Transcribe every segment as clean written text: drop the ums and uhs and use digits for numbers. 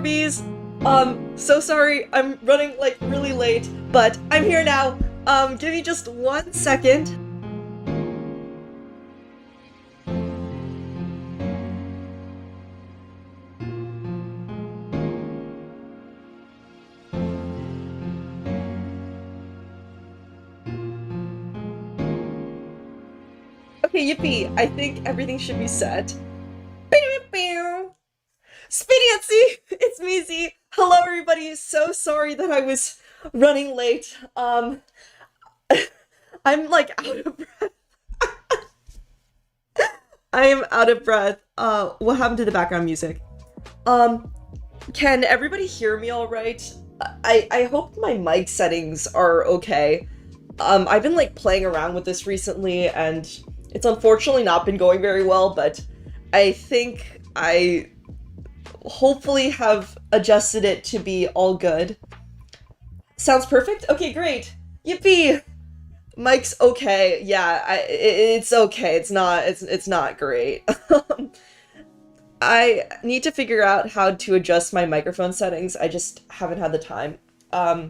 Astrobees. So sorry, I'm running, like, really late, but I'm here now. Give me just 1 second. Okay, yippee, I think everything should be set. Speediancy! It's me, Z. Hello, everybody. So sorry that I was running late. I'm like out of breath. I am out of breath. What happened to the background music? Can everybody hear me all right? I hope my mic settings are okay. I've been like playing around with this recently and it's unfortunately not been going very well, but I think I hopefully have adjusted it to be all good. Sounds perfect? Okay, great. Yippee! Mic's okay. Yeah, it's okay. It's not great. I need to figure out how to adjust my microphone settings. I just haven't had the time. I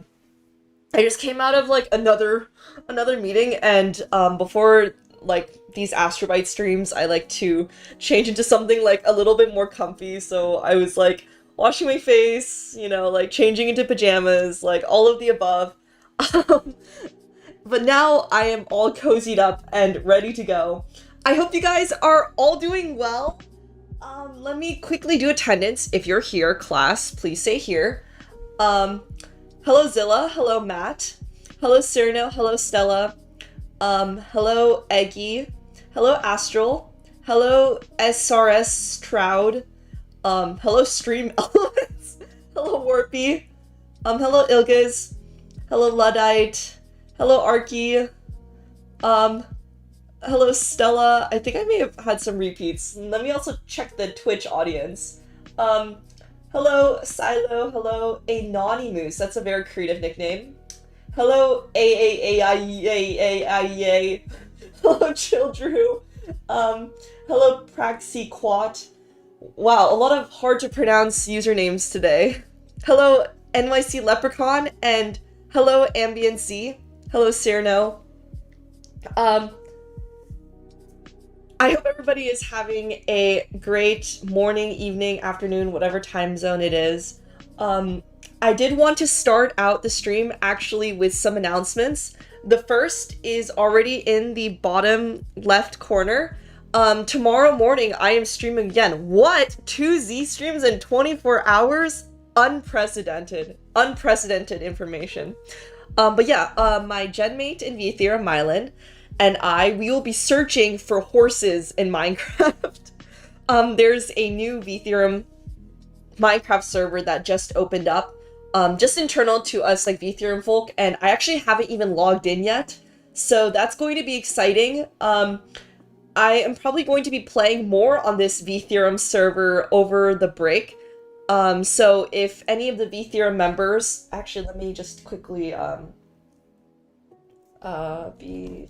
just came out of like another meeting and before like these Astrobites streams, I like to change into something like a little bit more comfy, so I was like washing my face, you know, like changing into pajamas, like all of the above. But now I am all cozied up and ready to go. I hope you guys are all doing well. Let me quickly do attendance. If you're here, class, please say here. Hello Zilla, hello Matt, hello Cyrano, hello Stella, hello Eggy, hello Astral, hello SRS Stroud, hello Stream Elements, hello Warpy, hello Ilgaz, hello Luddite, hello Arky, hello Stella. I think I may have had some repeats. Let me also check the Twitch audience. Hello Silo, hello Anonymous, that's a very creative nickname. Hello A. Hello Childrew. Hello Praxiquat. Wow, a lot of hard to pronounce usernames today. Hello NYC Leprechaun and hello Ambient Z. Hello Cyrano. I hope everybody is having a great morning, evening, afternoon, whatever time zone it is. I did want to start out the stream actually with some announcements. The first is already in the bottom left corner. Tomorrow morning I am streaming again. What? 2 Z streams in 24 hours? Unprecedented information. But yeah, my genmate in Vthera, Mylan, and we will be searching for horses in Minecraft. There's a new Vtheorem Minecraft server that just opened up, just internal to us, like Vtheorem folk, and I actually haven't even logged in yet, so that's going to be exciting. I am probably going to be playing more on this Vtheorem server over the break, so if any of the Vtheorem members, actually let me just quickly, Vtheorem,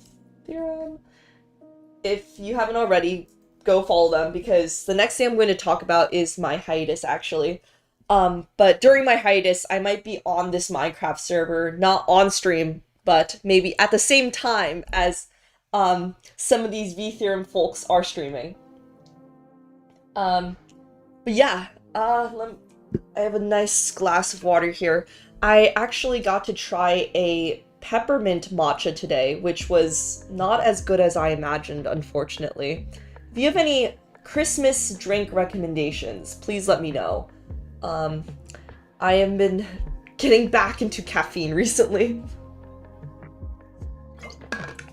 if you haven't already, go follow them, because the next thing I'm going to talk about is my hiatus, actually. But during my hiatus, I might be on this Minecraft server, not on stream, but maybe at the same time as some of these Vtheorem folks are streaming. But yeah, I have a nice glass of water here. I actually got to try a peppermint matcha today, which was not as good as I imagined, unfortunately. If you have any Christmas drink recommendations, please let me know. I have been getting back into caffeine recently.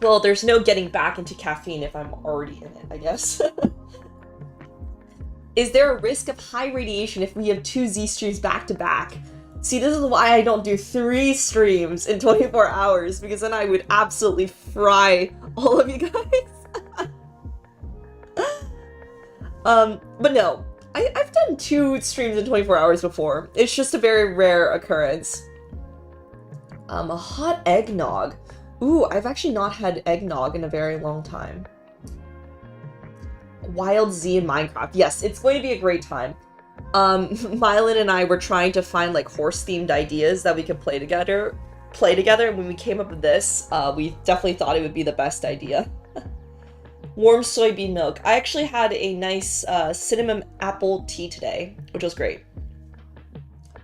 Well, there's no getting back into caffeine if I'm already in it, I guess. Is there a risk of high radiation if we have 2 Z streams back to back? See, this is why I don't do 3 streams in 24 hours, because then I would absolutely fry all of you guys. But no, I've done 2 streams in 24 hours before. It's just a very rare occurrence. A hot eggnog. Ooh, I've actually not had eggnog in a very long time. Wild Z in Minecraft. Yes, it's going to be a great time. Mylan and I were trying to find like horse-themed ideas that we could play together, and when we came up with this, we definitely thought it would be the best idea. Warm soybean milk. I actually had a nice cinnamon apple tea today, which was great.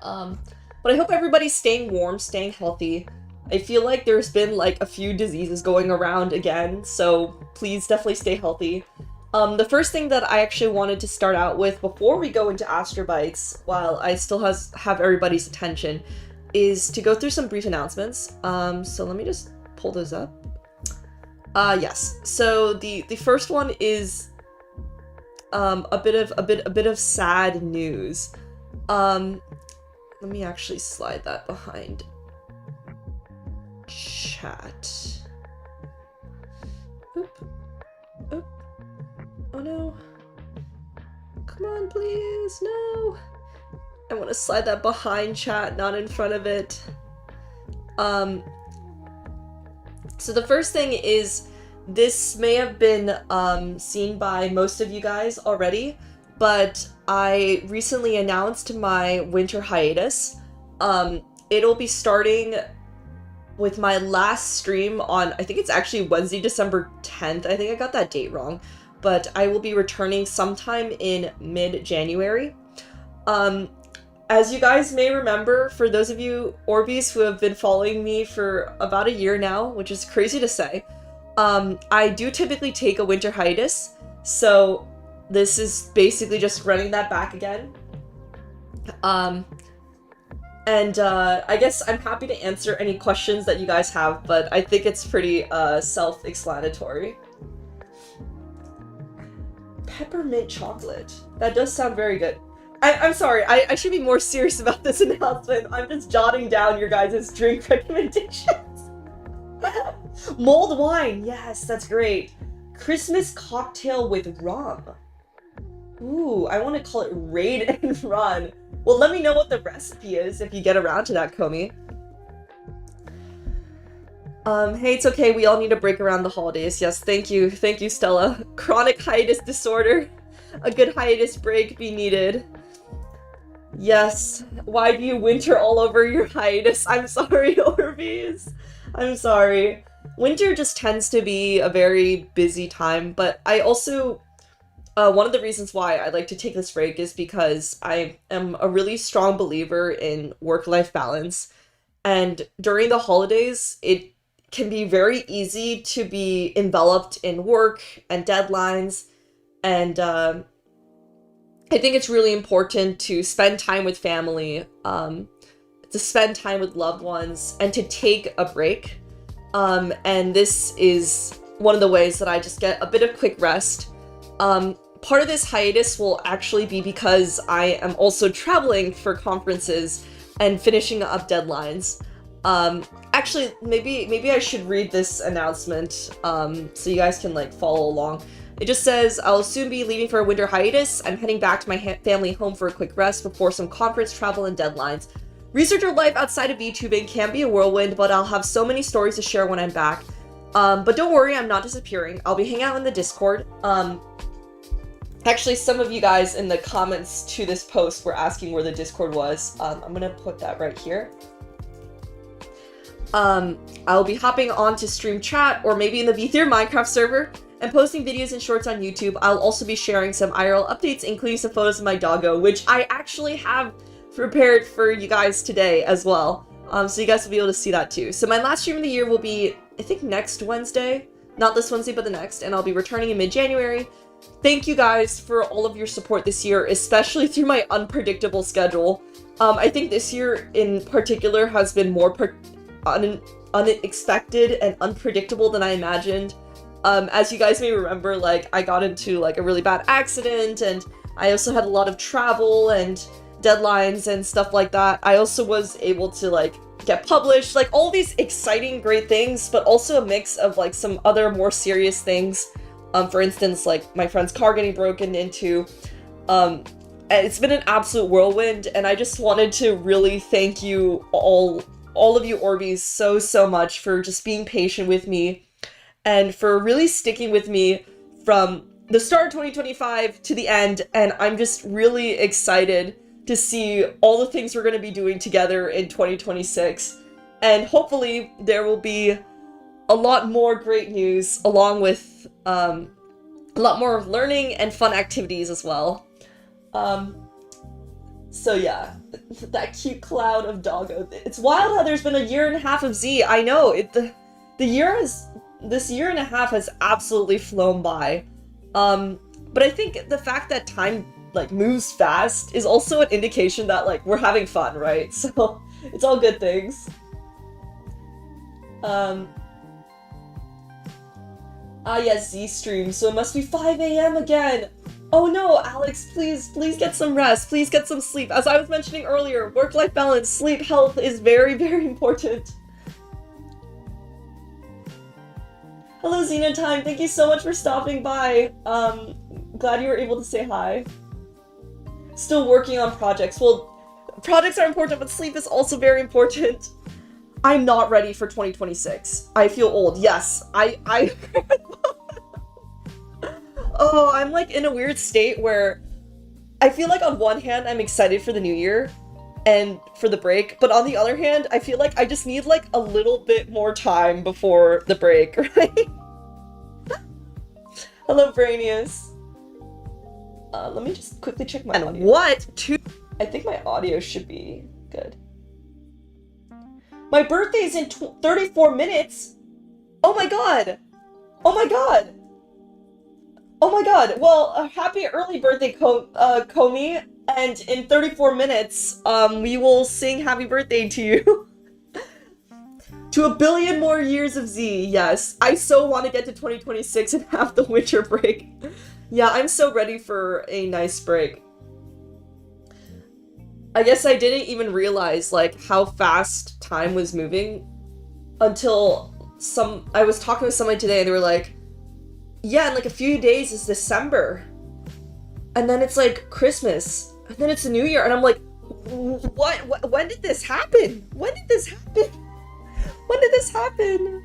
But I hope everybody's staying warm, staying healthy. I feel like there's been like a few diseases going around again, so please definitely stay healthy. The first thing that I actually wanted to start out with before we go into Astrobites, while I still have everybody's attention, is to go through some brief announcements. So let me just pull those up. Yes. So the first one is a bit of sad news. Let me actually slide that behind chat. Oop. Oop. Oh no. Come on, please. No. I want to slide that behind chat, not in front of it. So the first thing is, this may have been seen by most of you guys already, but I recently announced my winter hiatus. It'll be starting with my last stream on, I think it's actually Wednesday, December 10th. I think I got that date wrong, but I will be returning sometime in mid-January. As you guys may remember, for those of you Orbeez who have been following me for about a year now, which is crazy to say, I do typically take a winter hiatus, so this is basically just running that back again. I guess I'm happy to answer any questions that you guys have, but I think it's pretty self-explanatory. Peppermint chocolate. That does sound very good. I'm sorry, I should be more serious about this announcement. I'm just jotting down your guys' drink recommendations. Mulled wine, yes, that's great. Christmas cocktail with rum. Ooh, I want to call it Raid and Run. Well, let me know what the recipe is if you get around to that, Komi. Hey, it's okay, we all need a break around the holidays. Yes, thank you, Stella. Chronic hiatus disorder. A good hiatus break be needed. Yes, why do you winter all over your hiatus? I'm sorry, Orbeez. I'm sorry. Winter just tends to be a very busy time, but I also, one of the reasons why I like to take this break is because I am a really strong believer in work-life balance, and during the holidays, it can be very easy to be enveloped in work and deadlines, and I think it's really important to spend time with family, to spend time with loved ones, and to take a break. And this is one of the ways that I just get a bit of quick rest. Part of this hiatus will actually be because I am also traveling for conferences and finishing up deadlines. Actually, maybe I should read this announcement so you guys can like follow along. It just says, I'll soon be leaving for a winter hiatus. I'm heading back to my family home for a quick rest before some conference travel and deadlines. Researcher life outside of VTubing can be a whirlwind, but I'll have so many stories to share when I'm back. But don't worry, I'm not disappearing. I'll be hanging out in the Discord. Actually, some of you guys in the comments to this post were asking where the Discord was. I'm gonna put that right here. I'll be hopping on to stream chat or maybe in the Vtuber Minecraft server and posting videos and shorts on YouTube. I'll also be sharing some IRL updates, including some photos of my doggo, which I actually have prepared for you guys today as well. So you guys will be able to see that too. So my last stream of the year will be, I think, next Wednesday. Not this Wednesday, but the next. And I'll be returning in mid-January. Thank you guys for all of your support this year, especially through my unpredictable schedule. I think this year in particular has been more unexpected and unpredictable than I imagined. As you guys may remember, like, I got into like a really bad accident, and I also had a lot of travel and deadlines and stuff like that. I also was able to like get published, like all these exciting, great things, but also a mix of like some other more serious things. For instance, like my friend's car getting broken into. It's been an absolute whirlwind, and I just wanted to really thank you all of you Orbeez so much for just being patient with me and for really sticking with me from the start of 2025 to the end, and I'm just really excited to see all the things we're going to be doing together in 2026. And hopefully there will be a lot more great news, along with a lot more learning and fun activities as well. So yeah, that cute cloud of doggo. It's wild how there's been a year and a half of Z. I know, this year and a half has absolutely flown by. But I think the fact that time, like, moves fast is also an indication that, like, we're having fun, right? So, it's all good things. Yes, Z stream, so it must be 5 a.m. again! Oh no, Alex, please get some rest, please get some sleep. As I was mentioning earlier, work-life balance, sleep, health is very, very important. Hello, Xenotime, thank you so much for stopping by. Glad you were able to say hi. Still working on projects. Well, projects are important, but sleep is also very important. I'm not ready for 2026. I feel old. Yes, I Oh, I'm like in a weird state where I feel like on one hand, I'm excited for the new year and for the break, but on the other hand, I feel like I just need like a little bit more time before the break, right? Hello, Brainius. Let me just quickly check my audio. What? I think my audio should be good. My birthday's in 34 minutes? Oh my god! Oh my god! Oh my god! Well, happy early birthday, Komi, and in 34 minutes, we will sing happy birthday to you. To a billion more years of Z, yes. I so want to get to 2026 and have the winter break. Yeah, I'm so ready for a nice break. I guess I didn't even realize, like, how fast time was moving until I was talking with somebody today and they were like, yeah, in like a few days is December. And then it's like Christmas. And then it's the New Year. And I'm like, what? When did this happen? When did this happen? When did this happen?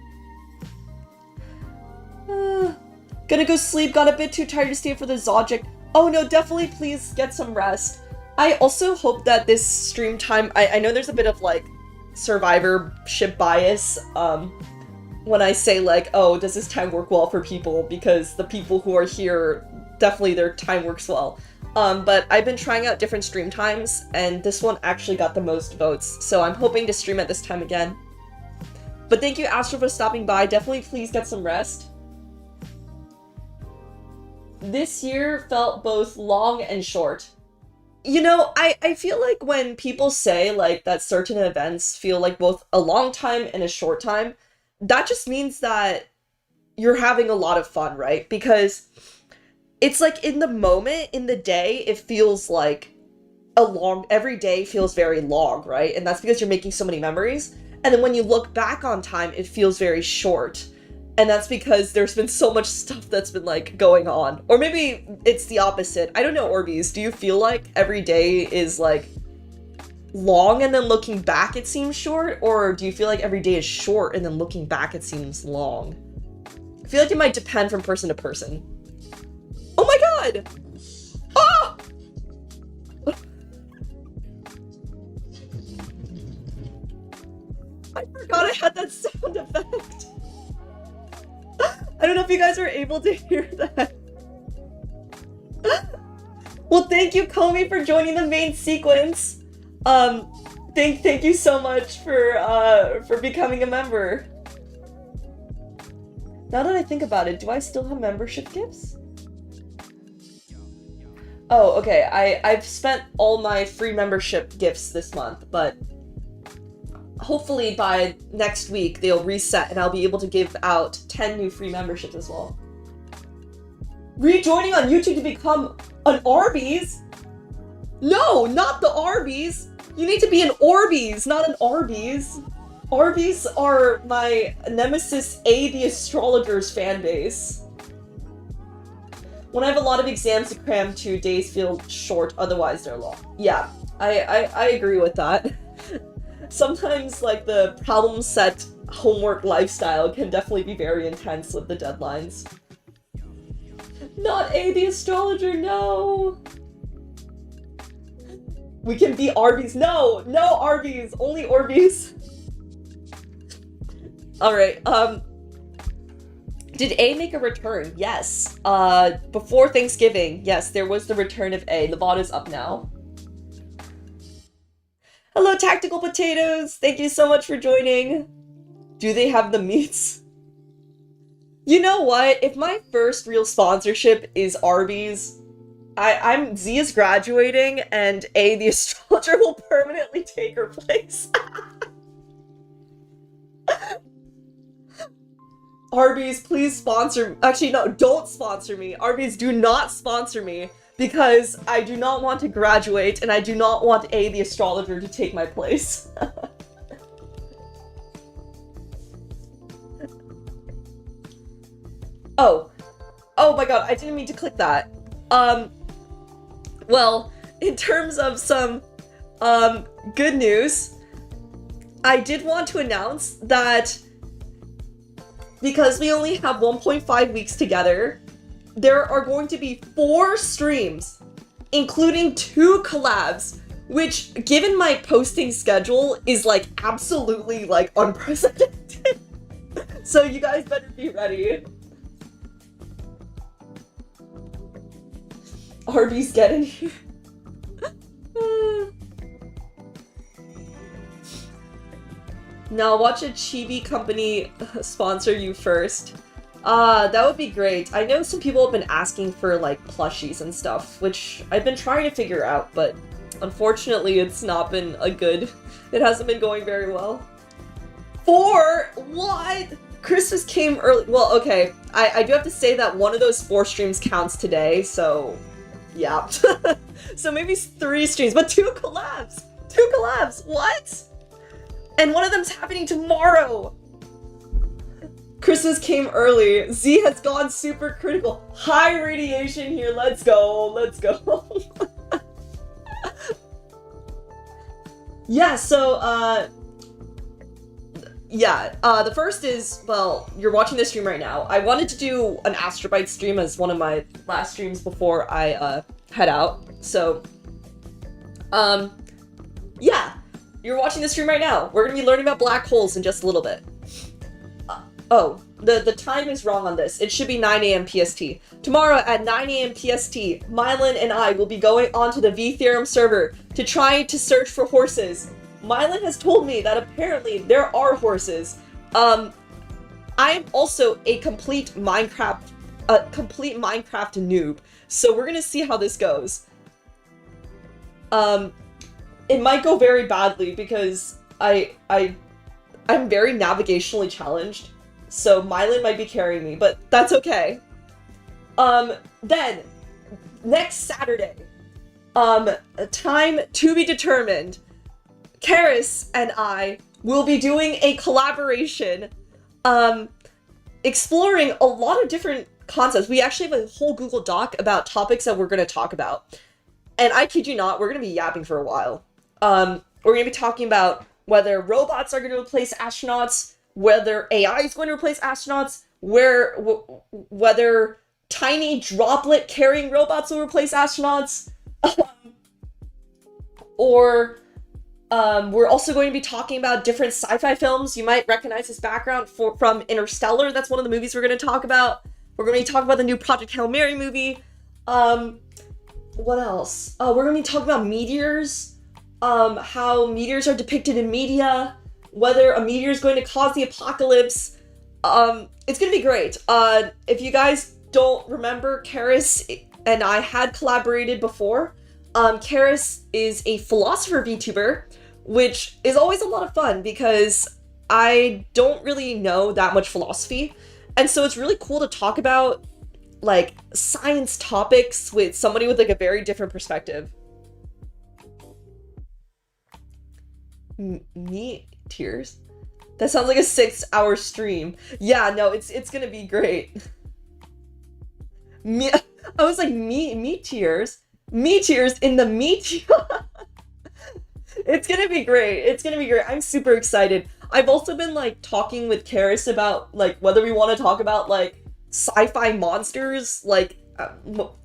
Gonna go sleep. Got a bit too tired to stay for the Zoject. Oh no, definitely please get some rest. I also hope that this stream time, I know there's a bit of like survivorship bias when I say like, oh, does this time work well for people? Because the people who are here, definitely their time works well. But I've been trying out different stream times and this one actually got the most votes. So I'm hoping to stream at this time again. But thank you, Astro, for stopping by. Definitely please get some rest. This year felt both long and short. You know, I feel like when people say like that certain events feel like both a long time and a short time, that just means that you're having a lot of fun, right? Because it's like in the moment, in the day, it feels like every day feels very long, right? And that's because you're making so many memories. And then when you look back on time, it feels very short. And that's because there's been so much stuff that's been like going on. Or maybe it's the opposite. I don't know, Orbeez, do you feel like every day is like long and then looking back it seems short? Or do you feel like every day is short and then looking back it seems long? I feel like it might depend from person to person. Oh my god! Ah! I forgot I had that sound effect. I don't know if you guys are able to hear that. Well, thank you, Komi, for joining the main sequence. Thank you so much for becoming a member. Now that I think about it, do I still have membership gifts? Oh, okay. I've spent all my free membership gifts this month, but hopefully by next week they'll reset and I'll be able to give out 10 new free memberships as well. Rejoining on YouTube to become an Arby's? No, not the Arby's! You need to be an Orbeez, not an Arby's. Arby's are my nemesis the astrologer's fanbase. When I have a lot of exams to cram to, days feel short, otherwise they're long. Yeah, I agree with that. Sometimes, like, the problem set homework lifestyle can definitely be very intense with the deadlines. Not A, the astrologer, no! We can be Arby's. No! No Arby's! Only Orbeez! Alright, did A make a return? Yes. Before Thanksgiving, yes, there was the return of A. The bot is up now. Hello, Tactical Potatoes! Thank you so much for joining. Do they have the meats? You know what? If my first real sponsorship is Arby's, Z is graduating, and A, the astrologer, will permanently take her place. Arby's, please sponsor. Actually, no, don't sponsor me. Arby's, do not sponsor me, because I do not want to graduate, and I do not want A, the astrologer, to take my place. Oh my god, I didn't mean to click that. Well, in terms of some, good news, I did want to announce that because we only have 1.5 weeks together, there are going to be 4 streams, including 2 collabs, which, given my posting schedule, is, like, absolutely, like, unprecedented. So you guys better be ready. Arby's getting here. Now watch a chibi company sponsor you first. That would be great. I know some people have been asking for like plushies and stuff, which I've been trying to figure out, but unfortunately it's not been it hasn't been going very well. 4? What? Christmas came early. Well, okay. I do have to say that one of those 4 streams counts today, so yeah. So maybe 3 streams, but 2 collabs! 2 collabs! What? And one of them's happening tomorrow! Christmas came early. Z has gone super critical. High radiation here. Let's go. Let's go. Yeah, so, the first is, well, you're watching this stream right now. I wanted to do an Astrobites stream as one of my last streams before I, head out. So, yeah. You're watching this stream right now. We're gonna be learning about black holes in just a little bit. Oh, the time is wrong on this. It should be 9 AM PST. Tomorrow at 9 AM PST, Mylan and I will be going onto the V-Theorem server to try to search for horses. Mylan has told me that apparently there are horses. I am also a complete Minecraft noob, so we're gonna see how this goes. It might go very badly because I'm very navigationally challenged, so Mylan might be carrying me, but that's okay. Then, next Saturday, time to be determined, Karis and I will be doing a collaboration, exploring a lot of different concepts. We actually have a whole Google Doc about topics that we're going to talk about. And I kid you not, we're going to be yapping for a while. We're going to be talking about whether robots are going to replace astronauts, whether AI is going to replace astronauts, whether tiny droplet-carrying robots will replace astronauts, or we're also going to be talking about different sci-fi films. You might recognize this background from Interstellar. That's one of the movies we're going to talk about. We're going to be talking about the new Project Hail Mary movie. What else? We're going to be talking about meteors. How meteors are depicted in media, whether a meteor is going to cause the apocalypse. It's gonna be great. If you guys don't remember, Karis and I had collaborated before. Karis is a philosopher VTuber, which is always a lot of fun because I don't really know that much philosophy. And so it's really cool to talk about, like, science topics with somebody with, like, a very different perspective. Tears? That sounds like a 6-hour stream. Yeah, no, it's gonna be great. I was like, meteors? Meteors in the meteor? It's gonna be great. It's gonna be great. I'm super excited. I've also been, like, talking with Karis about, like, whether we want to talk about, like, sci-fi monsters, like,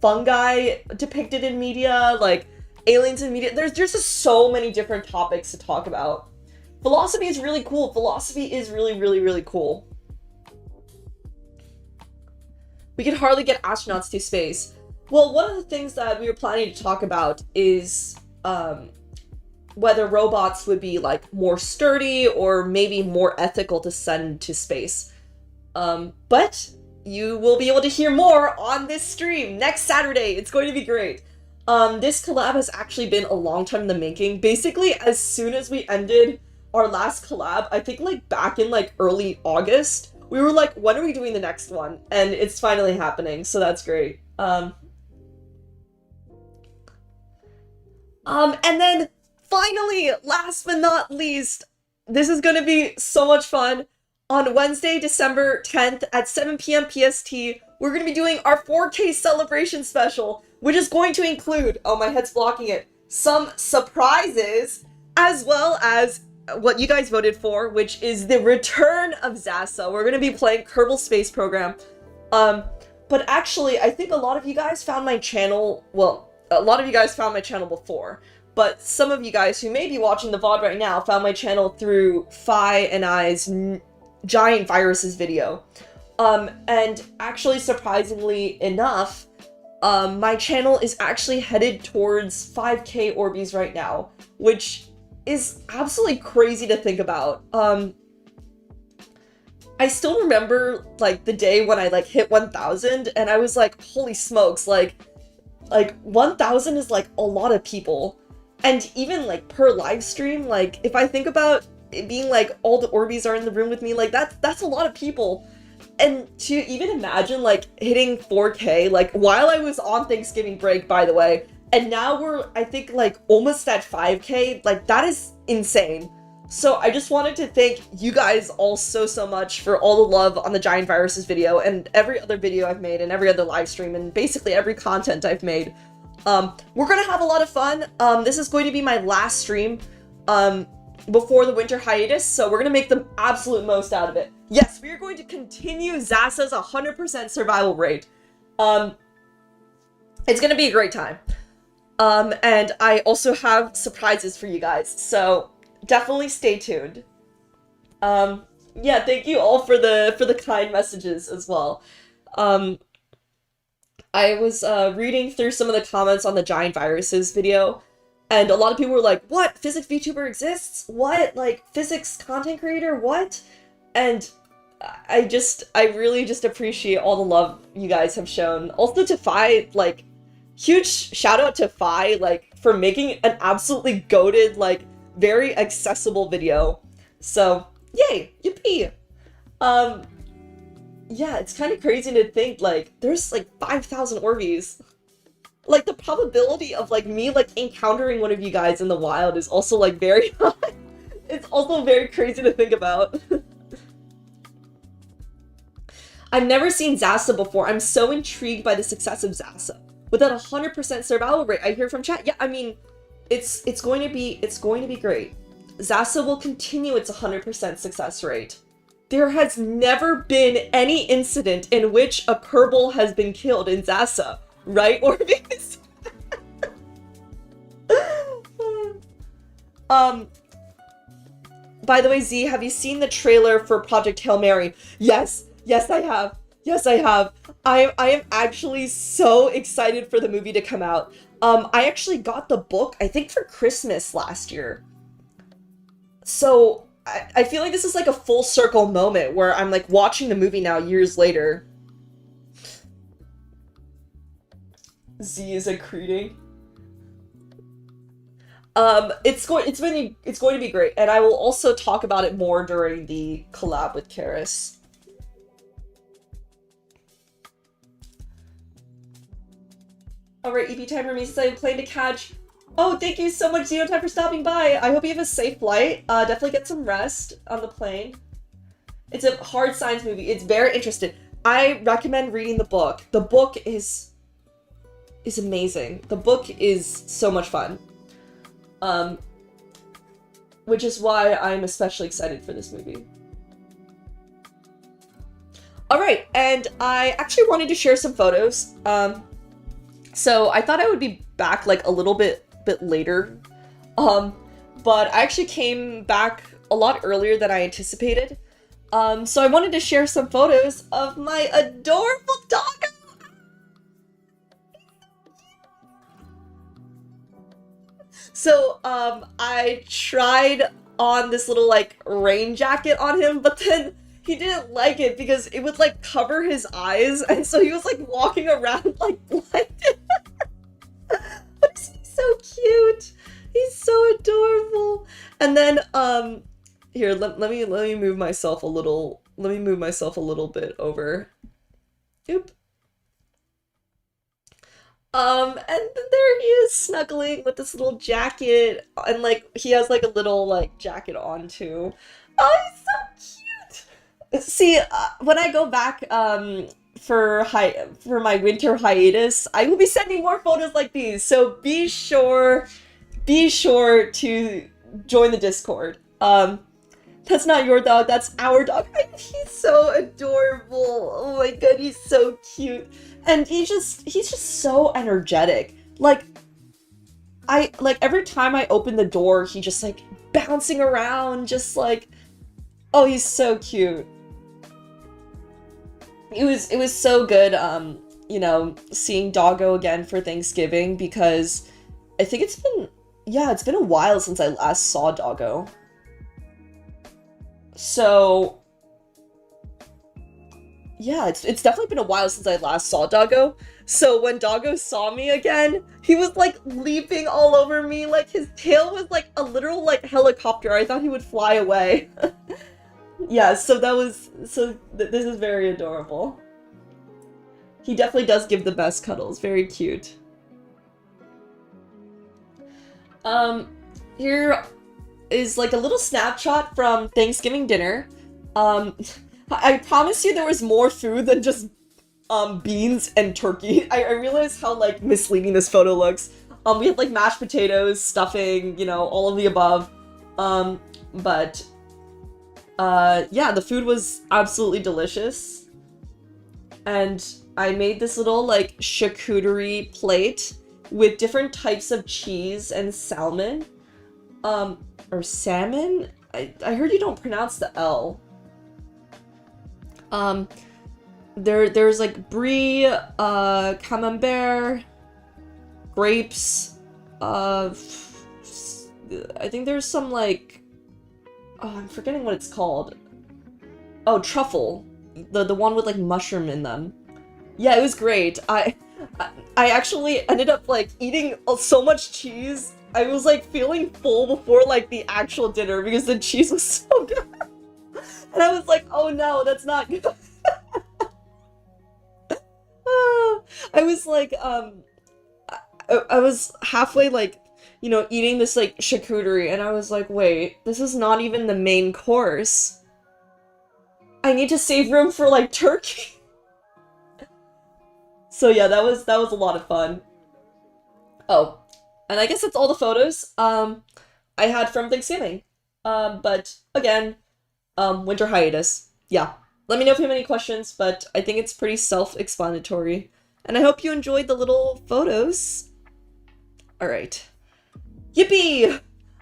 fungi depicted in media, like aliens in media. There's just so many different topics to talk about. Philosophy is really cool. Philosophy is really, really, really cool. We can hardly get astronauts to space. Well, one of the things that we were planning to talk about is whether robots would be like more sturdy or maybe more ethical to send to space. But you will be able to hear more on this stream next Saturday. It's going to be great. This collab has actually been a long time in the making. Basically, as soon as we ended our last collab, I think like back in like early August, we were like, when are we doing the next one? And it's finally happening, so that's great. And then finally, last but not least, this is gonna be so much fun. On Wednesday, December 10th at 7 p.m. PST, we're gonna be doing our 4K celebration special, which is going to include, oh, my head's blocking it, some surprises, as well as what you guys voted for, which is the return of Zasa. We're gonna be playing Kerbal Space Program. But actually, I think a lot of you guys found my channel, well, a lot of you guys found my channel before, but some of you guys who may be watching the VOD right now found my channel through Phi and I's Giant Viruses video. And actually, surprisingly enough, my channel is actually headed towards 5K Orbeez right now, which is absolutely crazy to think about. I still remember, like, the day when I, like, hit 1,000, and I was like, holy smokes, like 1,000 is, like, a lot of people. And even, like, per live stream, like, if I think about it being, like, all the Orbeez are in the room with me, like, that's a lot of people. And to even imagine, like, hitting 4K, like, while I was on Thanksgiving break, by the way, and now we're, I think, like, almost at 5K, like, that is insane. So I just wanted to thank you guys all so much for all the love on the Giant Viruses video and every other video I've made and every other live stream and basically every content I've made. We're gonna have a lot of fun. This is going to be my last stream before the winter hiatus, so we're gonna make the absolute most out of it. Yes, we are going to continue Zasa's 100% survival rate. It's gonna be a great time. And I also have surprises for you guys, so definitely stay tuned. Yeah, thank you all for the kind messages as well. I was reading through some of the comments on the Giant Viruses video, and a lot of people were like, what? Physics VTuber exists? What? Like, physics content creator? What? And I really just appreciate all the love you guys have shown. Also to Phi, like, huge shout out to Phi, like, for making an absolutely goated, like, very accessible video. So, yay! Yippee! Yeah, it's kind of crazy to think, like, there's, like, 5,000 Orbeez. Like, the probability of, like, me, like, encountering one of you guys in the wild is also, like, very high. It's also very crazy to think about. I've never seen Zasa before. I'm so intrigued by the success of Zasa. With that 100% survival rate, I hear from chat. Yeah, I mean, it's going to be great. Zasa will continue its 100% success rate. There has never been any incident in which a Kerbal has been killed in Zasa, right, Orbeez? By the way, Z, have you seen the trailer for Project Hail Mary? Yes, I have. Yes, I have. I am actually so excited for the movie to come out. I actually got the book, I think, for Christmas last year. So, I feel like this is like a full circle moment where I'm like watching the movie now years later. Z is accreting. It's going to be great, and I will also talk about it more during the collab with Karis. Alright, EP time remains since I have a plane to catch. Oh, thank you so much, Xenotime, for stopping by. I hope you have a safe flight. Definitely get some rest on the plane. It's a hard science movie. It's very interesting. I recommend reading the book. The book is amazing. The book is so much fun. Which is why I'm especially excited for this movie. All right, and I actually wanted to share some photos. So I thought I would be back like a little bit later. But I actually came back a lot earlier than I anticipated. So I wanted to share some photos of my adorable doggo. So, I tried on this little, like, rain jacket on him, but then he didn't like it because it would, like, cover his eyes, and so he was, like, walking around, like, blinded. But he's so cute. He's so adorable. And then, here, let me move myself a little, let me move myself a little bit over. Oop. And there he is snuggling with this little jacket, and like he has like a little like jacket on too. Oh, he's so cute. See, when I go back for my winter hiatus, I will be sending more photos like these. So be sure to join the Discord. That's not your dog, that's our dog. He's so adorable. Oh my god, he's so cute. And he's just so energetic. Like every time I open the door, he just like bouncing around, just like, oh, he's so cute. It was so good, you know, seeing Doggo again for Thanksgiving, because I think it's been a while since I last saw Doggo. So yeah, it's definitely been a while since I last saw Doggo. So when Doggo saw me again, he was like leaping all over me, like his tail was like a literal like helicopter. I thought he would fly away. Yeah, so this is very adorable. He definitely does give the best cuddles. Very cute. Here is like a little snapshot from Thanksgiving dinner. I promise you there was more food than just beans and turkey. I realized how like misleading this photo looks. We had like mashed potatoes, stuffing, you know, all of the above. But yeah, the food was absolutely delicious. And I made this little like charcuterie plate with different types of cheese and salmon. Or salmon? I heard you don't pronounce the L. There's like brie, camembert, grapes, I think there's some like, oh, I'm forgetting what it's called. Oh, truffle. The one with like mushroom in them. Yeah, it was great. I actually ended up like eating so much cheese. I was like feeling full before like the actual dinner because the cheese was so good. And I was like, oh no, that's not good. I was like, I was halfway like, you know, eating this like charcuterie, and I was like, wait, this is not even the main course. I need to save room for like turkey. So yeah, that was a lot of fun. Oh, and I guess that's all the photos I had from Thanksgiving. But again, winter hiatus. Yeah. Let me know if you have any questions, but I think it's pretty self-explanatory. And I hope you enjoyed the little photos. Alright. Yippee!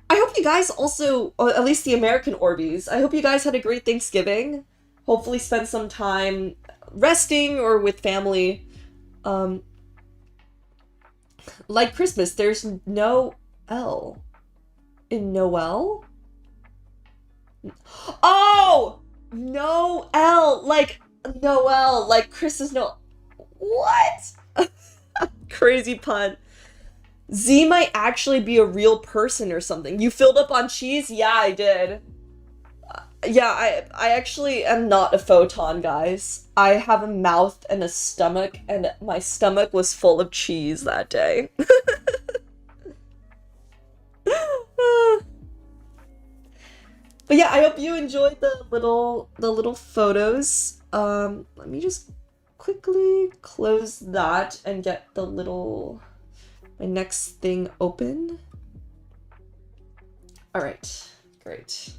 I hope you guys also, or at least the American Orbeez, I hope you guys had a great Thanksgiving. Hopefully spend some time resting or with family. Like Christmas, there's no L in Noel? Oh! Noel! Like, Noel, like Christmas Noel. What? Crazy pun. Z might actually be a real person or something. You filled up on cheese? Yeah, I did. Yeah, I actually am not a photon, guys. I have a mouth and a stomach, and my stomach was full of cheese that day. But yeah, I hope you enjoyed the little photos. Let me just quickly close that and get my next thing open. All right, great.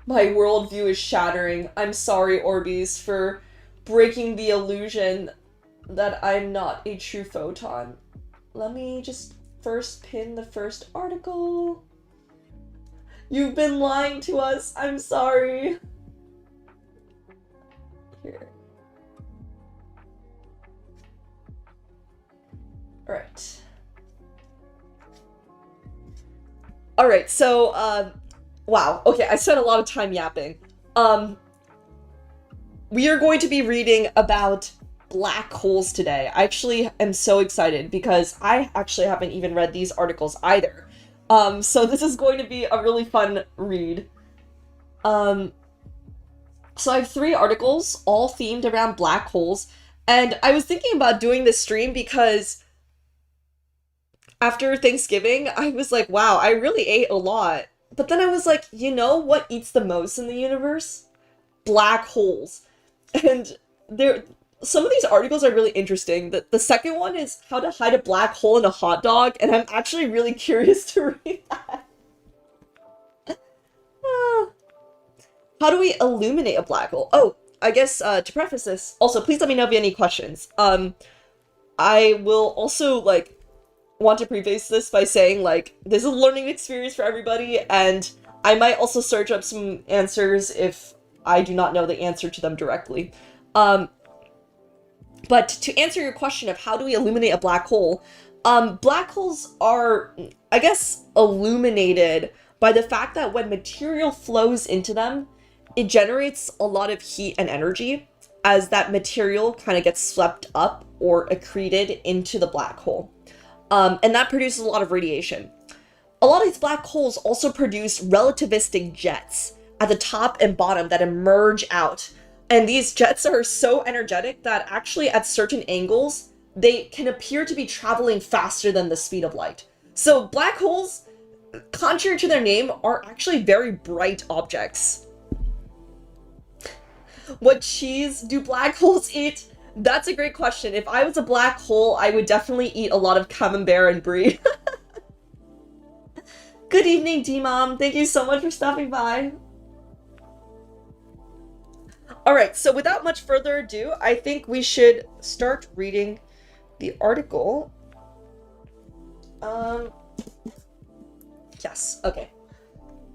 My worldview is shattering. I'm sorry, Orbeez, for breaking the illusion that I'm not a true photon. Let me just first pin the first article. You've been lying to us. I'm sorry. Here. Alright. Alright, so, wow. Okay, I spent a lot of time yapping. We are going to be reading about black holes today. I actually am so excited because I actually haven't even read these articles either. So this is going to be a really fun read. So I have 3 articles, all themed around black holes, and I was thinking about doing this stream because after Thanksgiving, I was like, wow, I really ate a lot. But then I was like, you know what eats the most in the universe? Black holes. And some of these articles are really interesting. The second one is how to hide a black hole in a hot dog, and I'm actually really curious to read that. How do we illuminate a black hole? Oh, I guess to preface this, also please let me know if you have any questions. I will also want to preface this by saying this is a learning experience for everybody, and I might also search up some answers if I do not know the answer to them directly. But to answer your question of how do we illuminate a black hole, black holes are, I guess, illuminated by the fact that when material flows into them, it generates a lot of heat and energy as that material kind of gets swept up or accreted into the black hole. And that produces a lot of radiation. A lot of these black holes also produce relativistic jets at the top and bottom that emerge out. And these jets are so energetic that actually at certain angles, they can appear to be traveling faster than the speed of light. So black holes, contrary to their name, are actually very bright objects. What cheese do black holes eat? That's a great question. If I was a black hole, I would definitely eat a lot of camembert and brie. Good evening, D-Mom. Thank you so much for stopping by. Alright, so without much further ado, I think we should start reading the article. Yes, okay.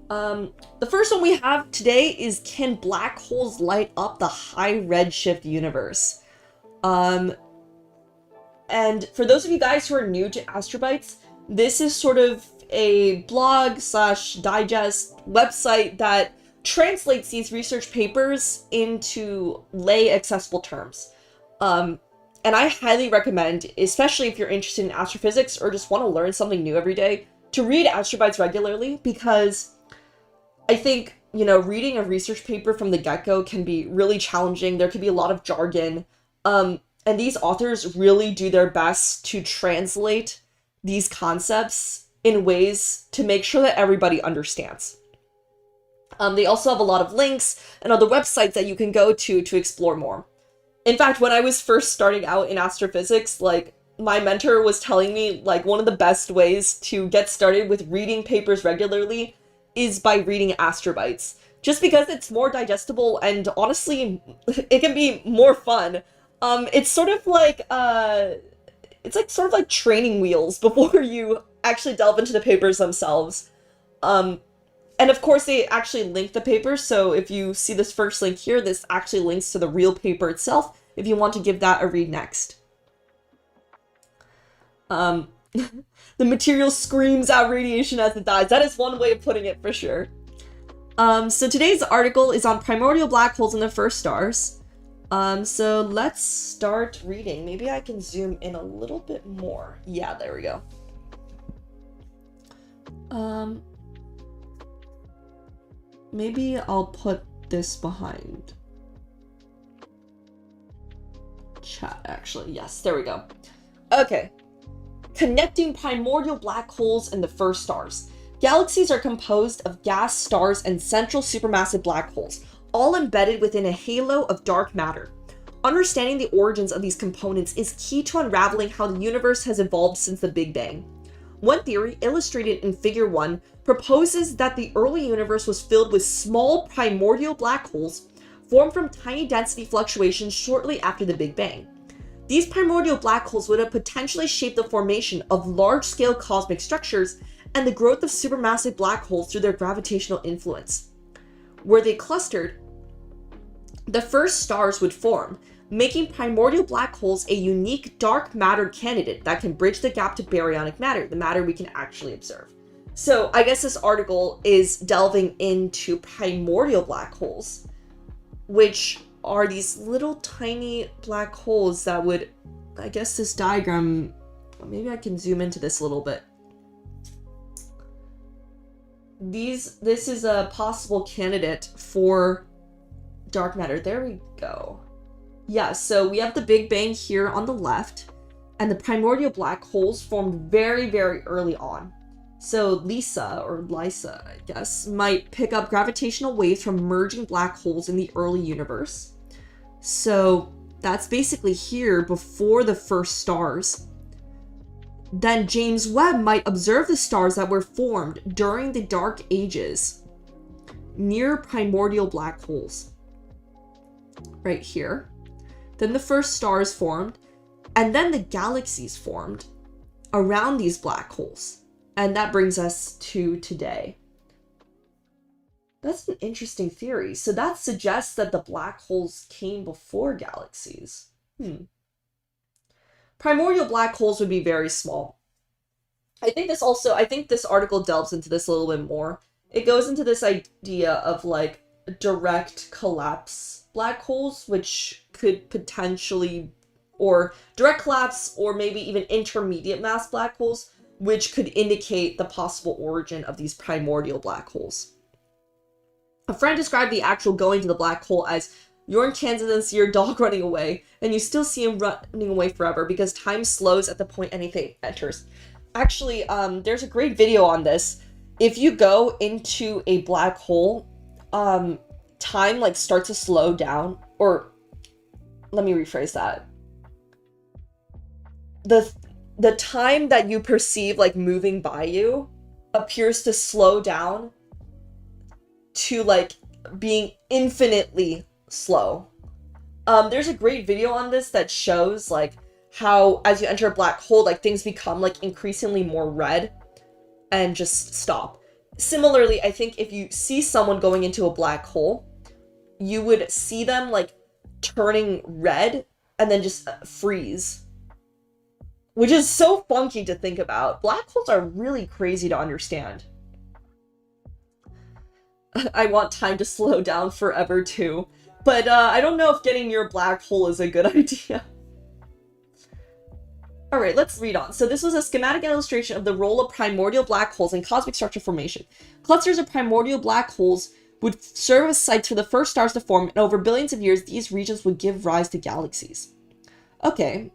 The first one we have today is, can black holes light up the high redshift universe? And for those of you guys who are new to Astrobites, this is sort of a blog slash digest website that translates these research papers into lay accessible terms. And I highly recommend, especially if you're interested in astrophysics or just want to learn something new every day, to read Astrobites regularly, because I think, reading a research paper from the get-go can be really challenging. There can be a lot of jargon. And these authors really do their best to translate these concepts in ways to make sure that everybody understands. They also have a lot of links and other websites that you can go to explore more. In fact, when I was first starting out in astrophysics, my mentor was telling me, one of the best ways to get started with reading papers regularly is by reading Astrobites. Just because it's more digestible and honestly, it can be more fun. It's sort of like training wheels before you actually delve into the papers themselves. And of course, they actually link the paper, so if you see this first link here, this actually links to the real paper itself, if you want to give that a read next. The material screams out radiation as it dies. That is one way of putting it, for sure. So today's article is on primordial black holes and the first stars. So let's start reading. Maybe I can zoom in a little bit more. Yeah, there we go. Maybe I'll put this behind chat, actually. Yes, there we go. Okay. Connecting primordial black holes and the first stars. Galaxies are composed of gas, stars, and central supermassive black holes, all embedded within a halo of dark matter. Understanding the origins of these components is key to unraveling how the universe has evolved since the Big Bang. One theory, illustrated in Figure 1, proposes that the early universe was filled with small primordial black holes formed from tiny density fluctuations shortly after the Big Bang. These primordial black holes would have potentially shaped the formation of large-scale cosmic structures and the growth of supermassive black holes through their gravitational influence. Where they clustered, the first stars would form, making primordial black holes a unique dark matter candidate that can bridge the gap to baryonic matter, the matter we can actually observe. So I guess this article is delving into primordial black holes, which are these little tiny black holes that would, I guess this diagram, maybe I can zoom into this a little bit. This is a possible candidate for dark matter. There we go. Yeah, so we have the Big Bang here on the left, and the primordial black holes formed very, very early on. So Lisa, I guess, might pick up gravitational waves from merging black holes in the early universe. So that's basically here before the first stars. Then James Webb might observe the stars that were formed during the Dark Ages near primordial black holes. Right here. Then the first stars formed, and then the galaxies formed around these black holes. And that brings us to today. That's an interesting theory. So that suggests that the black holes came before galaxies. Primordial black holes would be very small. I think this article delves into this a little bit more. It goes into this idea of like direct collapse black holes, which could potentially, or direct collapse, or maybe even intermediate mass black holes, which could indicate the possible origin of these primordial black holes. A friend described the actual going to the black hole as you're in Kansas and see your dog running away, and you still see him running away forever because time slows at the point anything enters. Actually, there's a great video on this. If you go into a black hole, time like starts to slow down, or let me rephrase that. The time that you perceive like moving by you appears to slow down to like being infinitely slow. There's a great video on this that shows like how as you enter a black hole, like things become like increasingly more red and just stop. Similarly, I think if you see someone going into a black hole, you would see them like turning red and then just freeze. Which is so funky to think about. Black holes are really crazy to understand. I want time to slow down forever too. But I don't know if getting near a black hole is a good idea. Alright, let's read on. So this was a schematic illustration of the role of primordial black holes in cosmic structure formation. Clusters of primordial black holes would serve as sites for the first stars to form, and over billions of years, these regions would give rise to galaxies. Okay.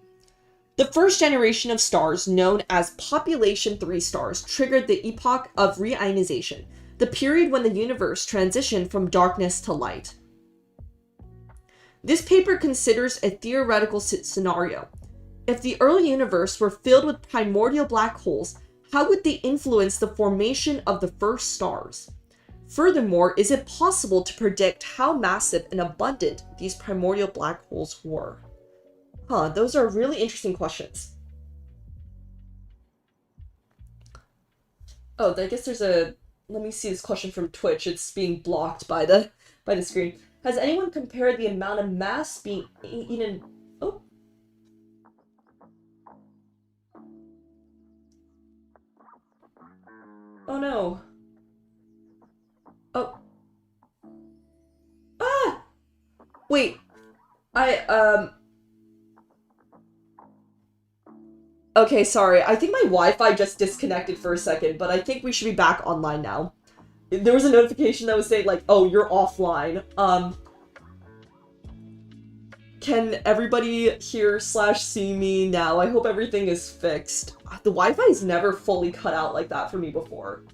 The first generation of stars, known as population 3 stars, triggered the epoch of reionization, the period when the universe transitioned from darkness to light. This paper considers a theoretical scenario. If the early universe were filled with primordial black holes, how would they influence the formation of the first stars? Furthermore, is it possible to predict how massive and abundant these primordial black holes were? Those are really interesting questions. Oh, I guess there's a... Let me see this question from Twitch. It's being blocked by the screen. Has anyone compared the amount of mass being eaten... Oh. Oh no. Oh. Ah! Wait. Okay, sorry. I think my Wi-Fi just disconnected for a second, but I think we should be back online now. There was a notification that was saying, like, oh, you're offline. Can everybody hear/see me now? I hope everything is fixed. The Wi-Fi's never fully cut out like that for me before.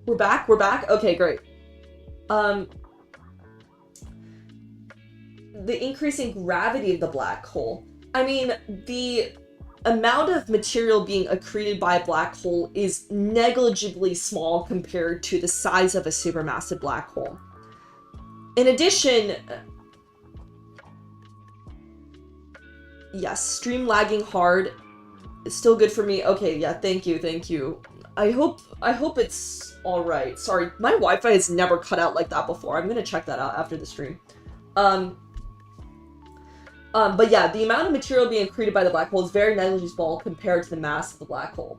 We're back? We're back? Okay, great. The increasing gravity of the black hole. I mean, amount of material being accreted by a black hole is negligibly small compared to the size of a supermassive black hole. In addition, yes, stream lagging hard. It's still good for me. Okay, yeah, thank you, thank you. I hope it's alright. Sorry, my Wi-Fi has never cut out like that before. I'm gonna check that out after the stream. But yeah, the amount of material being accreted by the black hole is very negligibly small compared to the mass of the black hole.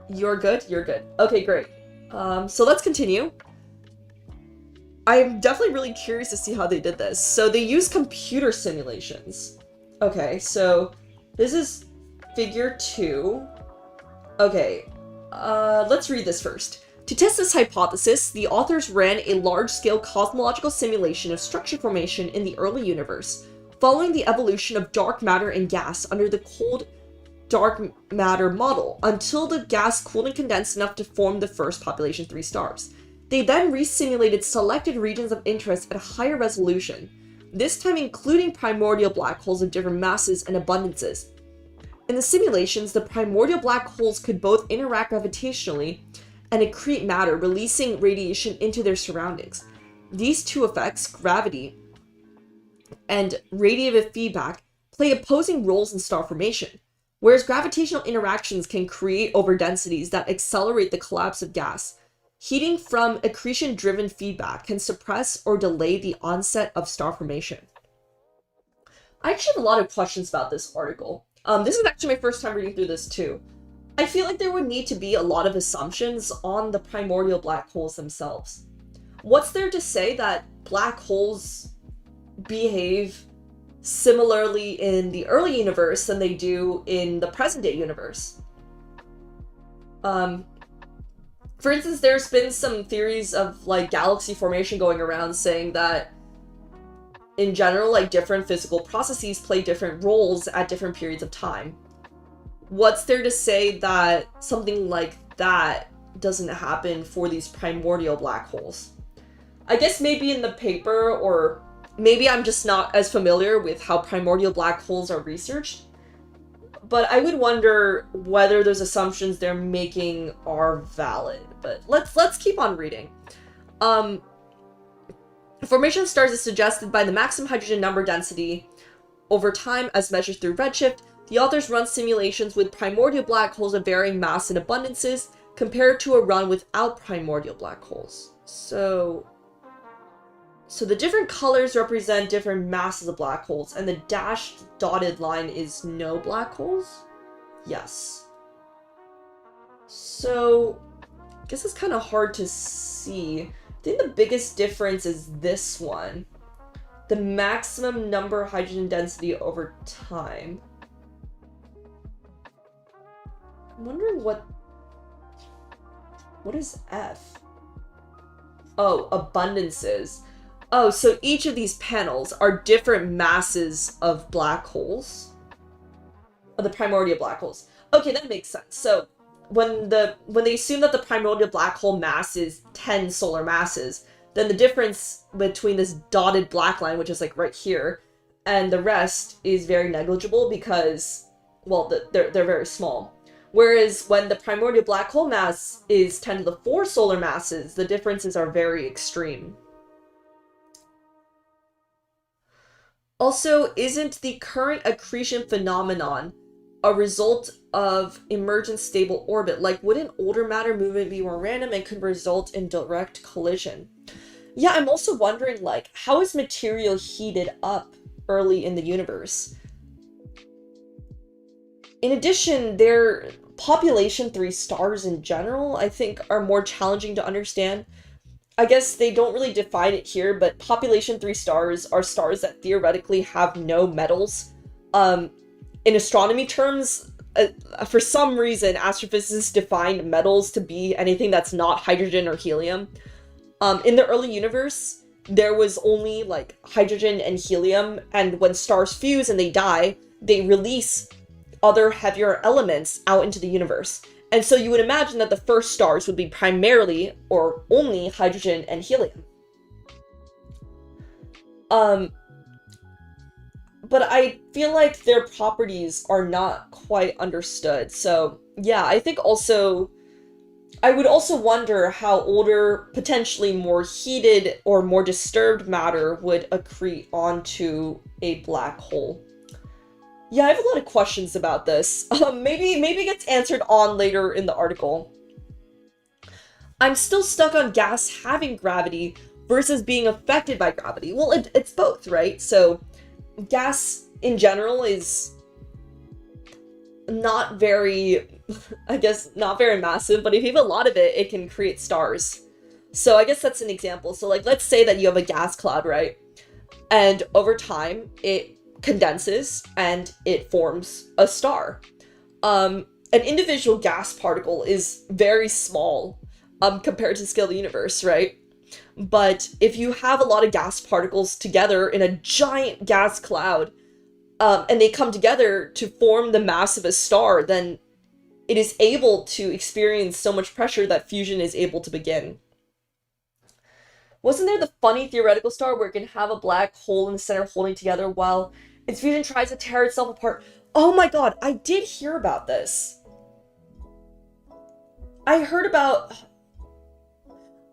You're good? You're good. Okay, great. So let's continue. I'm definitely really curious to see how they did this. So they use computer simulations. Okay, so this is figure 2. Okay, let's read this first. To test this hypothesis, the authors ran a large-scale cosmological simulation of structure formation in the early universe, following the evolution of dark matter and gas under the cold dark matter model, until the gas cooled and condensed enough to form the first population 3 stars. They then resimulated selected regions of interest at a higher resolution, this time including primordial black holes of different masses and abundances. In the simulations, the primordial black holes could both interact gravitationally and accrete matter, releasing radiation into their surroundings. These two effects, gravity and radiative feedback, play opposing roles in star formation, whereas gravitational interactions can create overdensities that accelerate the collapse of gas. Heating from accretion-driven feedback can suppress or delay the onset of star formation. I actually have a lot of questions about this article. This is actually my first time reading through this too. I feel like there would need to be a lot of assumptions on the primordial black holes themselves. What's there to say that black holes behave similarly in the early universe than they do in the present-day universe? For instance, there's been some theories of, like, galaxy formation going around saying that, in general, like, different physical processes play different roles at different periods of time. What's there to say that something like that doesn't happen for these primordial black holes? I guess maybe in the paper, or maybe I'm just not as familiar with how primordial black holes are researched, but I would wonder whether those assumptions they're making are valid. But let's keep on reading. Formation of stars is suggested by the maximum hydrogen number density over time as measured through redshift. The authors run simulations with primordial black holes of varying mass and abundances compared to a run without primordial black holes. So the different colors represent different masses of black holes, and the dashed dotted line is no black holes? Yes. So, I guess it's kind of hard to see. I think the biggest difference is this one. The maximum number hydrogen density over time. I'm wondering what is F? Oh, abundances. Oh, so each of these panels are different masses of black holes. Of the primordial black holes. Okay, that makes sense. So when they assume that the primordial black hole mass is 10 solar masses, then the difference between this dotted black line, which is like right here, and the rest is very negligible because, well, they're very small. Whereas when the primordial black hole mass is 10 to the 4 solar masses, the differences are very extreme. Also, isn't the current accretion phenomenon a result of emergent stable orbit? Like, wouldn't older matter movement be more random and could result in direct collision? Yeah, I'm also wondering, like, how is material heated up early in the universe? In addition, their population 3 stars in general, I think, are more challenging to understand. I guess they don't really define it here, but population 3 stars are stars that theoretically have no metals. In astronomy terms, for some reason, astrophysicists define metals to be anything that's not hydrogen or helium. In the early universe, there was only, like, hydrogen and helium, and when stars fuse and they die, they release other heavier elements out into the universe. And so you would imagine that the first stars would be primarily or only hydrogen and helium. but I feel like their properties are not quite understood. So yeah, I think also, I would also wonder how older, potentially more heated or more disturbed matter would accrete onto a black hole. Yeah, I have a lot of questions about this. Maybe it gets answered on later in the article. I'm still stuck on gas having gravity versus being affected by gravity. Well, it's both, right? So gas in general is not very, I guess, not very massive, but if you have a lot of it, it can create stars. So I guess that's an example. So like, let's say that you have a gas cloud, right? And over time, it condenses and it forms a star. An individual gas particle is very small compared to the scale of the universe, right? But if you have a lot of gas particles together in a giant gas cloud, and they come together to form the mass of a star, then it is able to experience so much pressure that fusion is able to begin. Wasn't there the funny theoretical star where it can have a black hole in the center holding together while its fusion tries to tear itself apart? Oh my god, I did hear about this.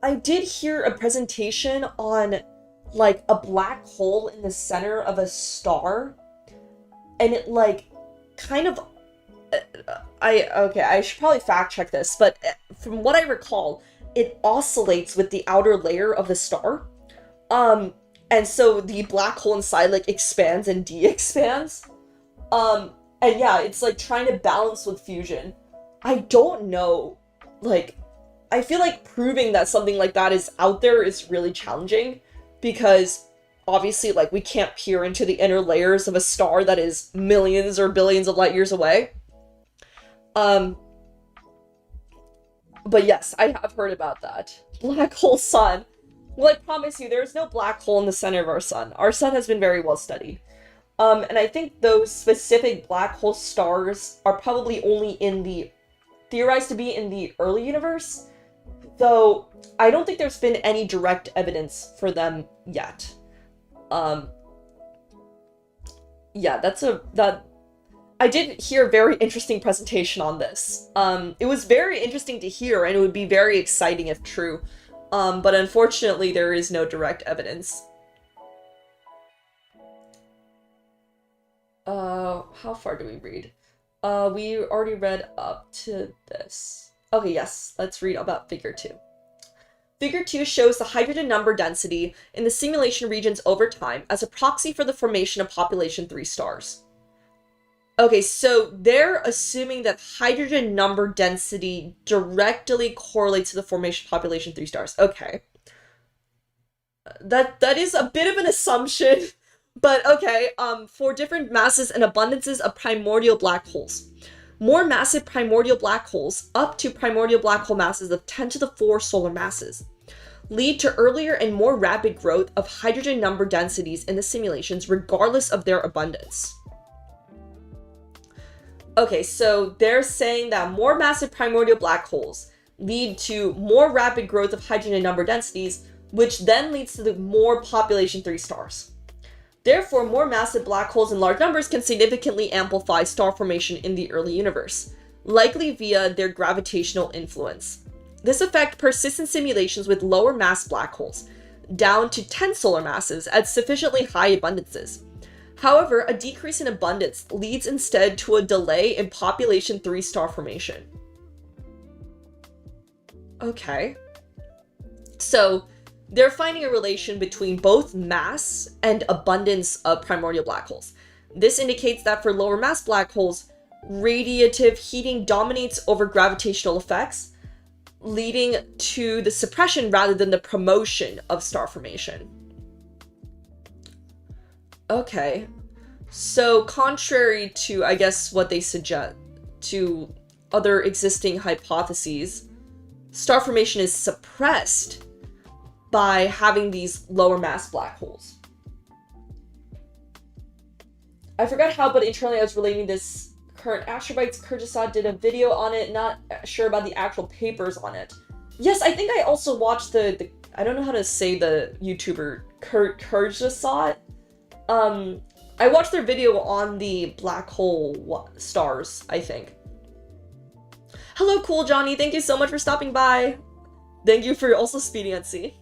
I did hear a presentation on, like, a black hole in the center of a star, and it, like, kind of... I should probably fact check this, but from what I recall, it oscillates with the outer layer of the star. And so the black hole inside, like, expands and de-expands. And yeah, it's, like, trying to balance with fusion. I don't know, like... I feel like proving that something like that is out there is really challenging, because obviously, like, we can't peer into the inner layers of a star that is millions or billions of light years away. But yes, I have heard about that. Black hole sun. Well, I promise you, there is no black hole in the center of our sun. Our sun has been very well studied. And I think those specific black hole stars are probably only theorized to be in the early universe, though I don't think there's been any direct evidence for them yet. Yeah, I did hear a very interesting presentation on this. It was very interesting to hear, and it would be very exciting if true. But unfortunately, there is no direct evidence. How far do we read? We already read up to this. Okay, yes, let's read about Figure 2. Figure 2 shows the hydrogen number density in the simulation regions over time as a proxy for the formation of population 3 stars. Okay, so they're assuming that hydrogen number density directly correlates to the formation of population 3 stars. Okay. That is a bit of an assumption, but okay, for different masses and abundances of primordial black holes. More massive primordial black holes, up to primordial black hole masses of 10 to the 4 solar masses, lead to earlier and more rapid growth of hydrogen number densities in the simulations regardless of their abundance. Okay, so they're saying that more massive primordial black holes lead to more rapid growth of hydrogen number densities, which then leads to the more population 3 stars. Therefore, more massive black holes in large numbers can significantly amplify star formation in the early universe, likely via their gravitational influence. This effect persists in simulations with lower mass black holes, down to 10 solar masses at sufficiently high abundances. However, a decrease in abundance leads instead to a delay in population 3 star formation. Okay. So, they're finding a relation between both mass and abundance of primordial black holes. This indicates that for lower mass black holes, radiative heating dominates over gravitational effects, leading to the suppression rather than the promotion of star formation. Okay, so contrary to, I guess, what they suggest, to other existing hypotheses, star formation is suppressed by having these lower mass black holes. I forgot how, but internally I was relating this current Astrobites. Kyrgyzstan did a video on it, not sure about the actual papers on it. Yes, I think I also watched the I don't know how to say the YouTuber, Kyrgyzstan. I watched their video on the black hole stars, I think. Hello, Cool Johnny. Thank you so much for stopping by. Thank you for also speeding at sea.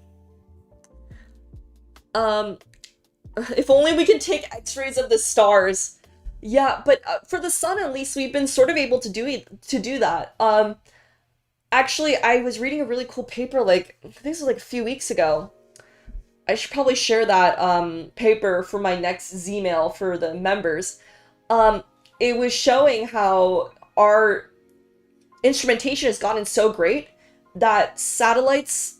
If only we could take x-rays of the stars. Yeah, but for the sun, at least, we've been sort of able to do that. Actually, I was reading a really cool paper, like, I think this was like a few weeks ago. I should probably share that paper for my next Z-mail for the members. It was showing how our instrumentation has gotten so great that satellites,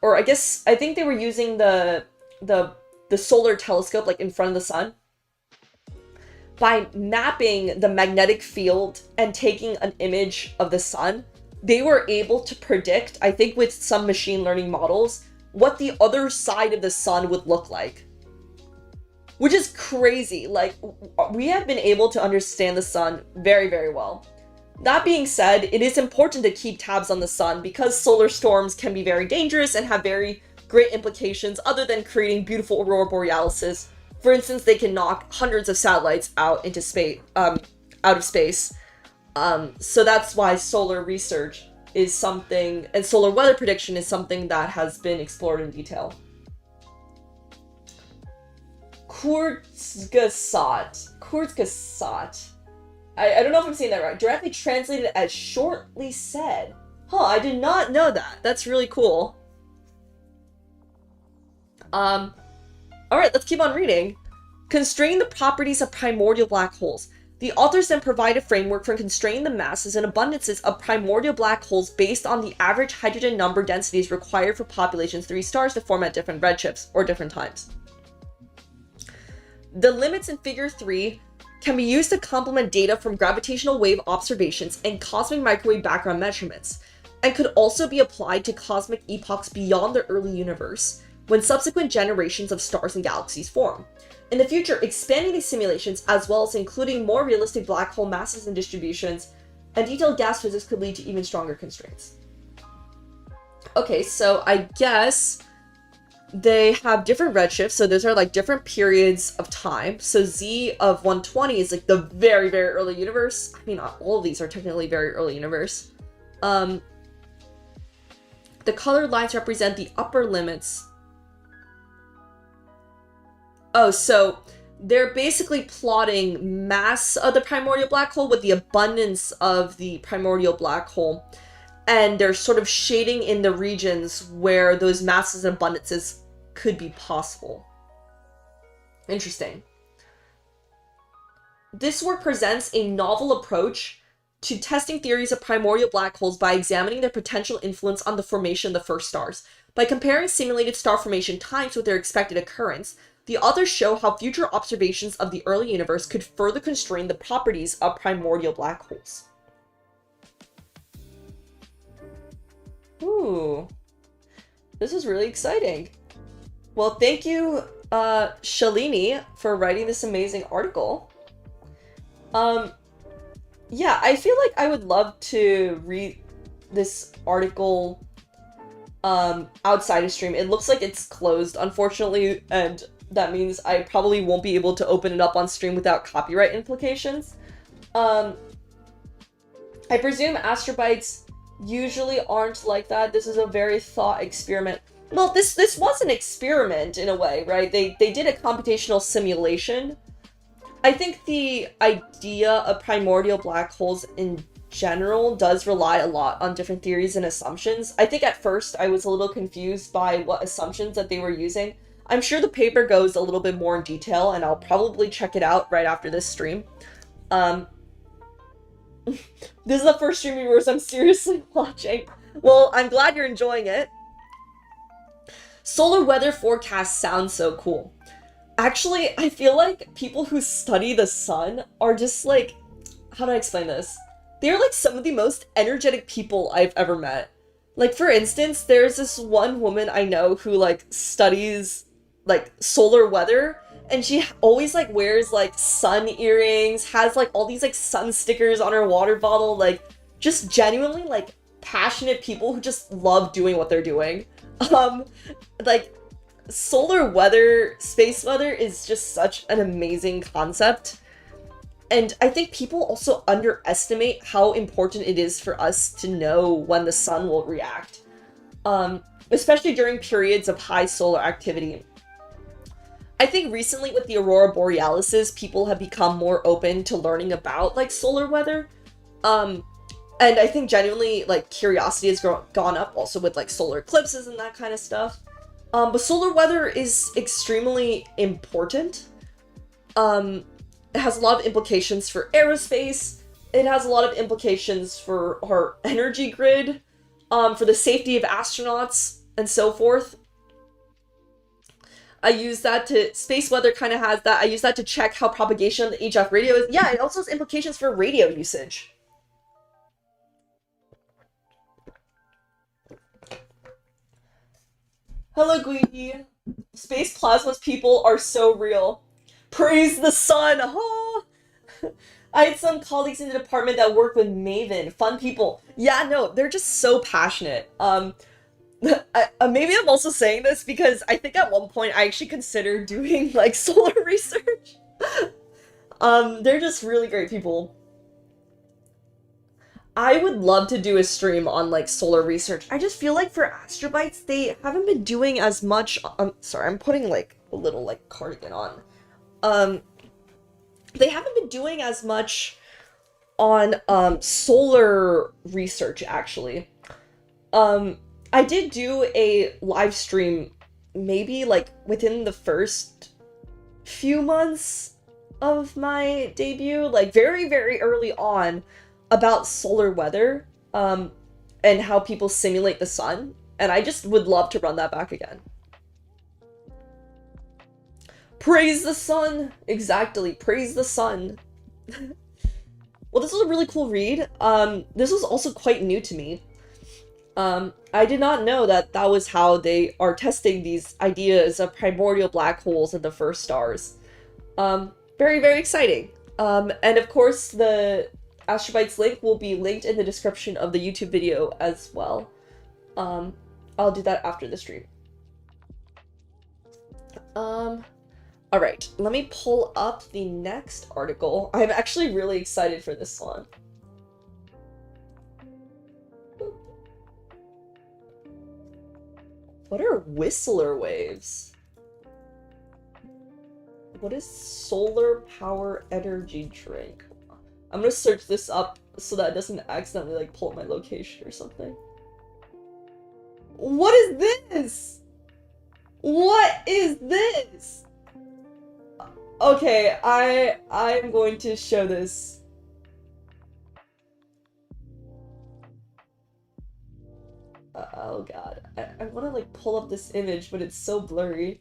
or I think they were using the solar telescope, like, in front of the sun. By mapping the magnetic field and taking an image of the sun, they were able to predict, I think with some machine learning models, what the other side of the sun would look like. Which is crazy. Like, we have been able to understand the sun very, very well. That being said, it is important to keep tabs on the sun because solar storms can be very dangerous and have very great implications other than creating beautiful aurora borealis. For instance, they can knock hundreds of satellites out into space, out of space. So that's why solar research is something, and solar weather prediction is something that has been explored in detail. Kurzgesagt. I don't know if I'm saying that right. Directly translated as shortly said. Huh, I did not know that. That's really cool. Alright, let's keep on reading. Constrain the properties of primordial black holes. The authors then provide a framework for constraining the masses and abundances of primordial black holes based on the average hydrogen number densities required for populations of 3 stars to form at different redshifts or different times. The limits in Figure 3 can be used to complement data from gravitational wave observations and cosmic microwave background measurements, and could also be applied to cosmic epochs beyond the early universe, when subsequent generations of stars and galaxies form. In the future, expanding these simulations, as well as including more realistic black hole masses and distributions, and detailed gas physics could lead to even stronger constraints. Okay, so I guess they have different redshifts, so those are like different periods of time. So Z of 120 is like the very, very early universe. I mean, all of these are technically very early universe. The colored lines represent the upper limits. Oh, so they're basically plotting mass of the primordial black hole with the abundance of the primordial black hole. And they're sort of shading in the regions where those masses and abundances could be possible. Interesting. This work presents a novel approach to testing theories of primordial black holes by examining their potential influence on the formation of the first stars. By comparing simulated star formation times with their expected occurrence, the authors show how future observations of the early universe could further constrain the properties of primordial black holes. Ooh, this is really exciting. Well, thank you, Shalini, for writing this amazing article. Yeah, I feel like I would love to read this article outside of stream. It looks like it's closed, unfortunately, and that means I probably won't be able to open it up on stream without copyright implications. I presume Astrobites usually aren't like that. This is a very thought experiment. Well, this was an experiment in a way, right? They did a computational simulation. I think the idea of primordial black holes in general does rely a lot on different theories and assumptions. I think at first I was a little confused by what assumptions that they were using. I'm sure the paper goes a little bit more in detail, and I'll probably check it out right after this stream. This is the first stream viewers I'm seriously watching. Well, I'm glad you're enjoying it. Solar weather forecasts sound so cool. Actually, I feel like people who study the sun are just like, how do I explain this? They're like some of the most energetic people I've ever met. Like, for instance, there's this one woman I know who like studies like solar weather, and she always like wears like sun earrings, has like all these like sun stickers on her water bottle, like just genuinely like passionate people who just love doing what they're doing. Like solar weather, space weather is just such an amazing concept. And I think people also underestimate how important it is for us to know when the sun will react. Especially during periods of high solar activity. I think recently with the aurora borealises, people have become more open to learning about like solar weather. And I think genuinely like curiosity has gone up also with like solar eclipses and that kind of stuff. But solar weather is extremely important. It has a lot of implications for aerospace. It has a lot of implications for our energy grid, for the safety of astronauts and so forth. I use that to, space weather kind of has that. I use that to check how propagation of the HF radio is. Yeah, it also has implications for radio usage. Hello, Guigui. Space plasmas people are so real. Praise the sun! Oh! I had some colleagues in the department that work with Maven. Fun people. Yeah, no, they're just so passionate. Maybe I'm also saying this because I think at one point I actually considered doing, like, solar research. They're just really great people. I would love to do a stream on, like, solar research. I just feel like for Astrobites, they haven't been doing as much. Sorry, I'm putting, like, a little, like, cardigan on. They haven't been doing as much on, solar research, actually. I did do a live stream, maybe, like, within the first few months of my debut, like, very, very early on, about solar weather, and how people simulate the sun, and I just would love to run that back again. Praise the sun! Exactly, praise the sun. Well, this was a really cool read. This was also quite new to me. I did not know that that was how they are testing these ideas of primordial black holes and the first stars. Very, very exciting. And of course, the Astrobites link will be linked in the description of the YouTube video as well. I'll do that after the stream. Alright, let me pull up the next article. I'm actually really excited for this one. What are Whistler waves? What is solar power energy drink? I'm gonna search this up so that it doesn't accidentally like pull up my location or something. What is this? What is this? Okay, I'm going to show this. Oh god, I want to like pull up this image, but it's so blurry.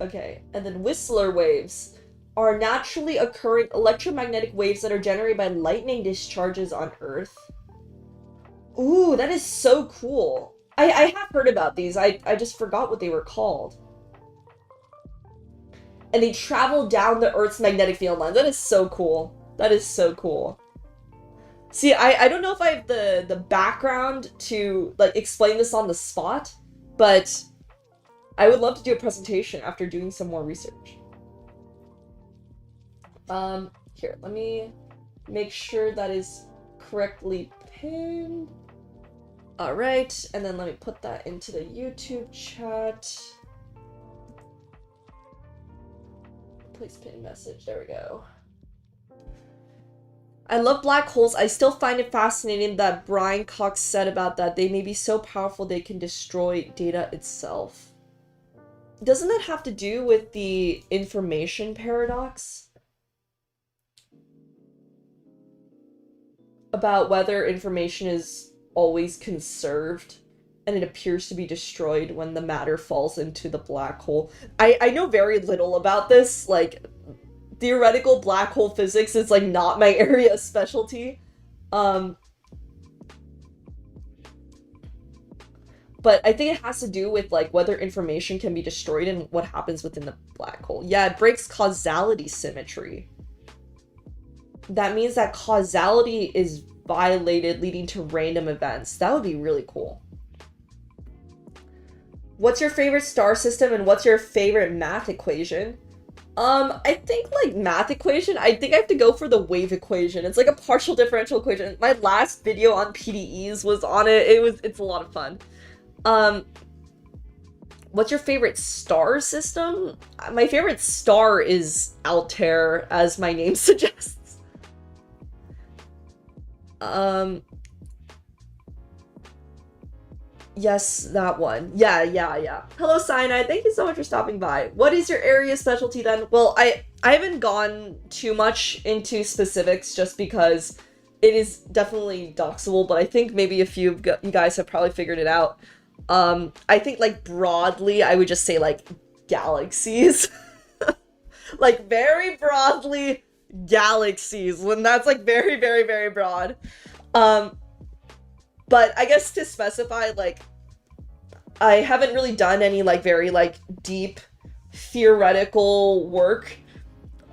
Okay, and then Whistler waves are naturally occurring electromagnetic waves that are generated by lightning discharges on Earth. Ooh, that is so cool. I have heard about these. I just forgot what they were called. And they travel down the Earth's magnetic field line. That is so cool. That is so cool. See, I don't know if I have the background to like explain this on the spot, but I would love to do a presentation after doing some more research. Here, let me make sure that is correctly pinned. Alright, and then let me put that into the YouTube chat. Please pin message, there we go. I love black holes. I still find it fascinating that Brian Cox said about that. They may be so powerful they can destroy data itself. Doesn't that have to do with the information paradox? About whether information is always conserved and it appears to be destroyed when the matter falls into the black hole. I know very little about this. Like, theoretical black hole physics is like not my area of specialty. But I think it has to do with like whether information can be destroyed and what happens within the black hole. Yeah, it breaks causality symmetry. That means that causality is violated, leading to random events. That would be really cool. What's your favorite star system and what's your favorite math equation? I think like math equation, I think I have to go for the wave equation. It's like a partial differential equation. My last video on PDEs was on it. It's a lot of fun. What's your favorite star system? My favorite star is Altair, as my name suggests. Yes, that one. Yeah. Hello, Cyanide. Thank you so much for stopping by. What is your area specialty then? Well, I haven't gone too much into specifics just because it is definitely doxable, but I think maybe a few of you guys have probably figured it out. I think, like, broadly, I would just say, like, galaxies. Like, very broadly, galaxies, when that's, like, very, very, very broad. But I guess to specify, like, I haven't really done any, like, very, like, deep theoretical work.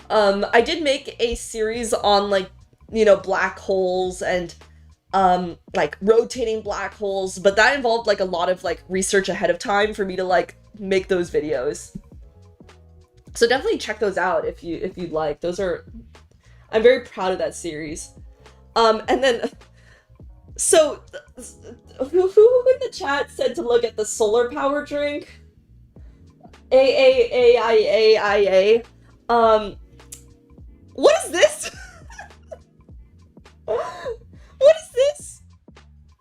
I did make a series on, like, you know, black holes and, like, rotating black holes, but that involved, like, a lot of, like, research ahead of time for me to, like, make those videos. So definitely check those out if you'd like. Those are... I'm very proud of that series. And then... So, who in the chat said to look at the solar power drink? A. What is this? What is this?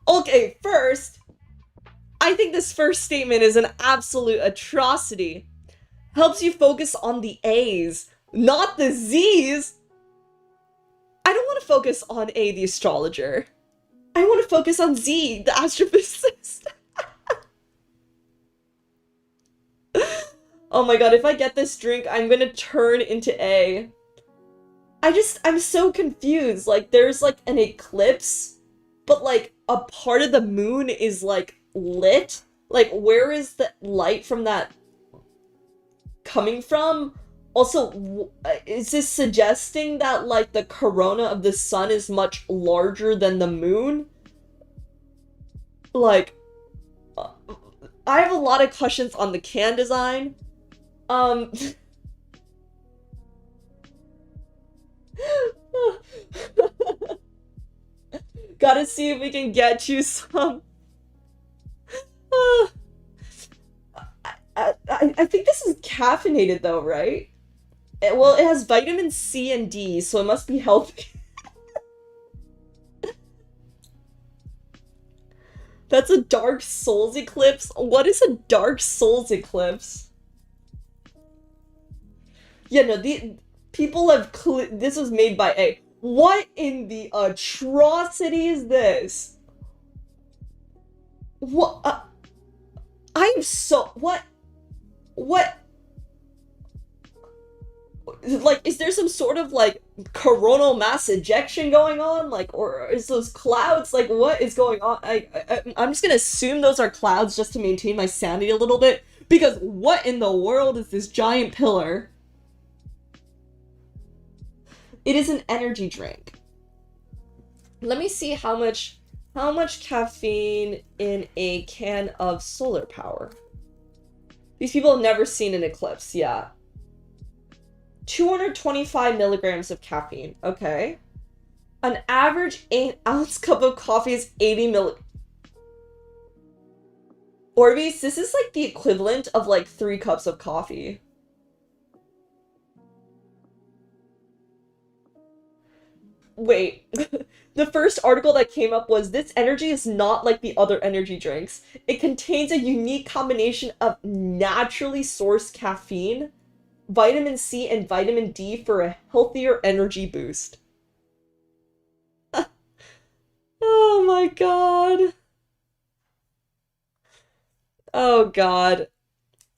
Okay, first, I think this first statement is an absolute atrocity. Helps you focus on the A's, not the Z's. I don't want to focus on A, the astrologer. I want to focus on Z, the astrophysicist. Oh my god, if I get this drink, I'm gonna turn into A. I'm so confused. Like, there's, like, an eclipse, but, like, a part of the moon is, like, lit. Like, where is the light from that coming from? Also, is this suggesting that, like, the corona of the sun is much larger than the moon? Like, I have a lot of questions on the can design. Gotta see if we can get you some. I think this is caffeinated though, right? Well, it has vitamin C and D, so it must be healthy. That's a Dark Souls eclipse? What is a Dark Souls eclipse? Yeah, no, the people have this was made by A. What in the atrocity is this? What? I'm so... What? Like, is there some sort of, like, coronal mass ejection going on? Like, or is those clouds, like, what is going on? I'm just gonna assume those are clouds just to maintain my sanity a little bit, because what in the world is this giant pillar? It is an energy drink. Let me see how much caffeine in a can of solar power. These people have never seen an eclipse, yeah. 225 milligrams of caffeine, okay. An average 8-ounce cup of coffee is 80 milligrams. Orbeez, this is like the equivalent of like 3 cups of coffee. Wait, the first article that came up was, this energy is not like the other energy drinks. It contains a unique combination of naturally sourced caffeine, vitamin C, and vitamin D for a healthier energy boost. Oh my god. Oh god.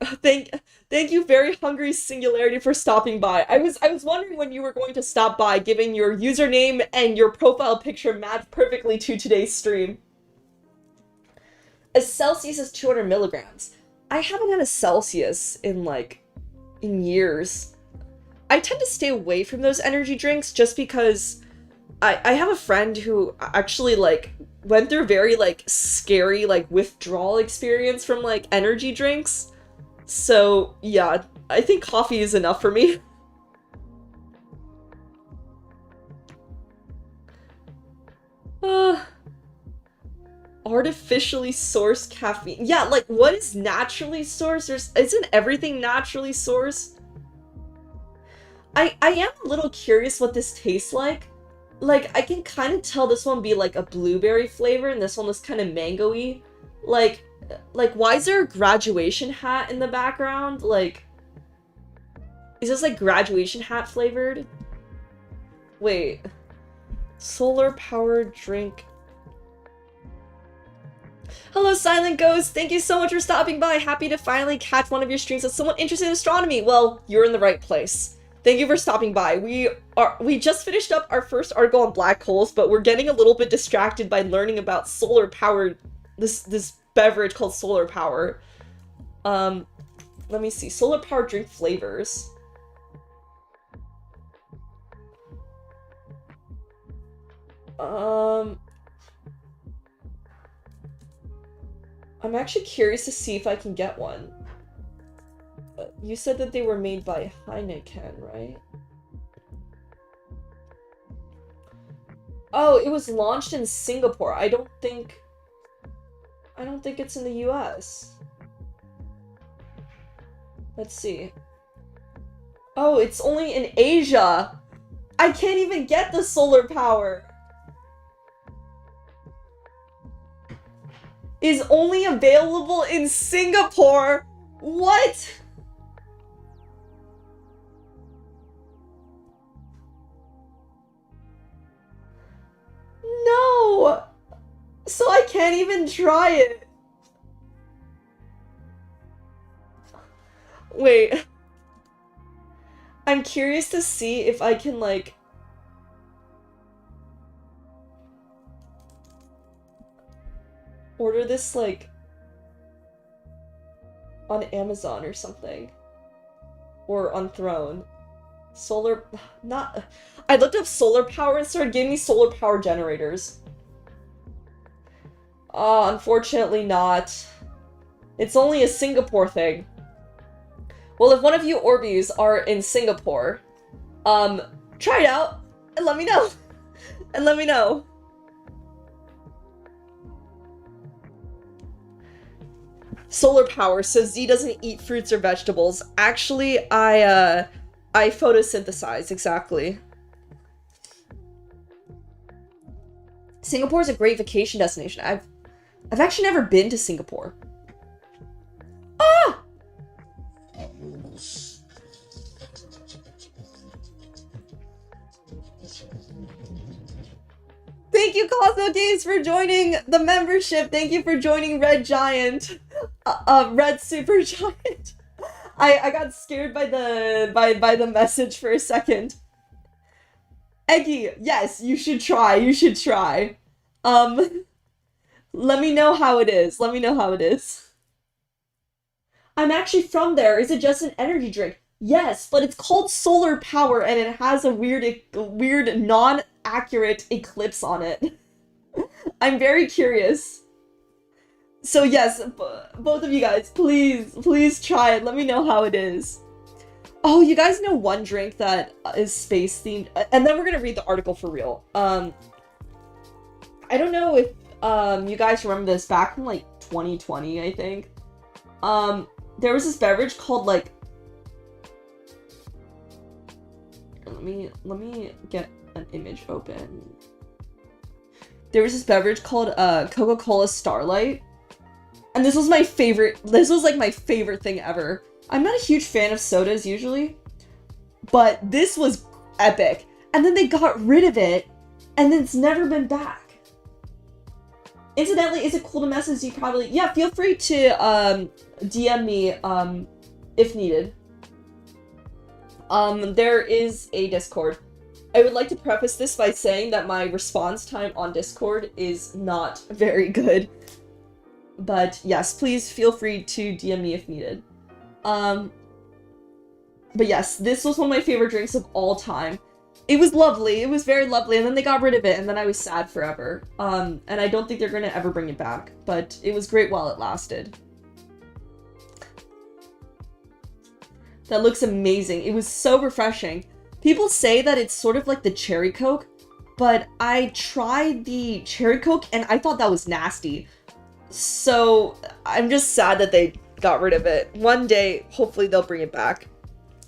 Thank you, Very Hungry Singularity, for stopping by. I was wondering when you were going to stop by, given your username and your profile picture match perfectly to today's stream. A Celsius is 200 milligrams. I haven't had a Celsius in, like, in years. I tend to stay away from those energy drinks just because I have a friend who actually, like, went through a very, like, scary, like, withdrawal experience from, like, energy drinks. So, yeah, I think coffee is enough for me. Artificially sourced caffeine. Yeah, like, what is naturally sourced? Isn't everything naturally sourced? I am a little curious what this tastes like. Like, I can kind of tell this one be, like, a blueberry flavor, and this one was kind of mango-y. Like, why is there a graduation hat in the background? Like, is this, like, graduation hat flavored? Wait. Solar-powered drink. Hello, Silent Ghost! Thank you so much for stopping by! Happy to finally catch one of your streams as someone interested in astronomy! Well, you're in the right place. Thank you for stopping by. We just finished up our first article on black holes, but we're getting a little bit distracted by learning about solar-powered... this beverage called solar power. Let me see. Solar-powered drink flavors. I'm actually curious to see if I can get one. You said that they were made by Heineken, right? Oh, it was launched in Singapore. I don't think it's in the US. Let's see. Oh, it's only in Asia. I can't even get the solar power. Is only available in Singapore. What? No! So I can't even try it. Wait. I'm curious to see if I can, like... order this, like... on Amazon or something. Or on Throne. Solar... not... I looked up solar power and started giving me solar power generators. Unfortunately not. It's only a Singapore thing. Well, if one of you Orbeez are in Singapore, try it out and let me know. And let me know. Solar power, so Z doesn't eat fruits or vegetables. Actually, I photosynthesize, exactly. Singapore's a great vacation destination. I've actually never been to Singapore. Ah! Thank you, Cosmo Days, for joining the membership. Thank you for joining Red Giant. Red Super Giant. I got scared by the message for a second. Eggy, yes, you should try. You should try. Let me know how it is. Let me know how it is. I'm actually from there. Is it just an energy drink? Yes, but it's called solar power and it has a weird non-accurate eclipse on it. I'm very curious. So yes, both of you guys, please try it. Let me know how it is. Oh, you guys know one drink that is space themed, and then we're gonna read the article for real. I don't know if you guys remember this back in like 2020, I think. There was this beverage called like. Let me get an image open. There was this beverage called Coca-Cola Starlight. And this was my favorite. This was like my favorite thing ever. I'm not a huge fan of sodas usually, but this was epic. And then they got rid of it, and then it's never been back. Incidentally, is it cool to message you? Probably. Yeah, feel free to DM me if needed. There is a Discord. I would like to preface this by saying that my response time on Discord is not very good. But yes, please feel free to DM me if needed. But yes, this was one of my favorite drinks of all time. It was lovely. It was very lovely, and then they got rid of it, and then I was sad forever. And I don't think they're gonna ever bring it back, but it was great while it lasted. That looks amazing. It was so refreshing. People say that it's sort of like the cherry Coke, but I tried the cherry Coke, and I thought that was nasty. So I'm just sad that they got rid of it. One day, hopefully they'll bring it back.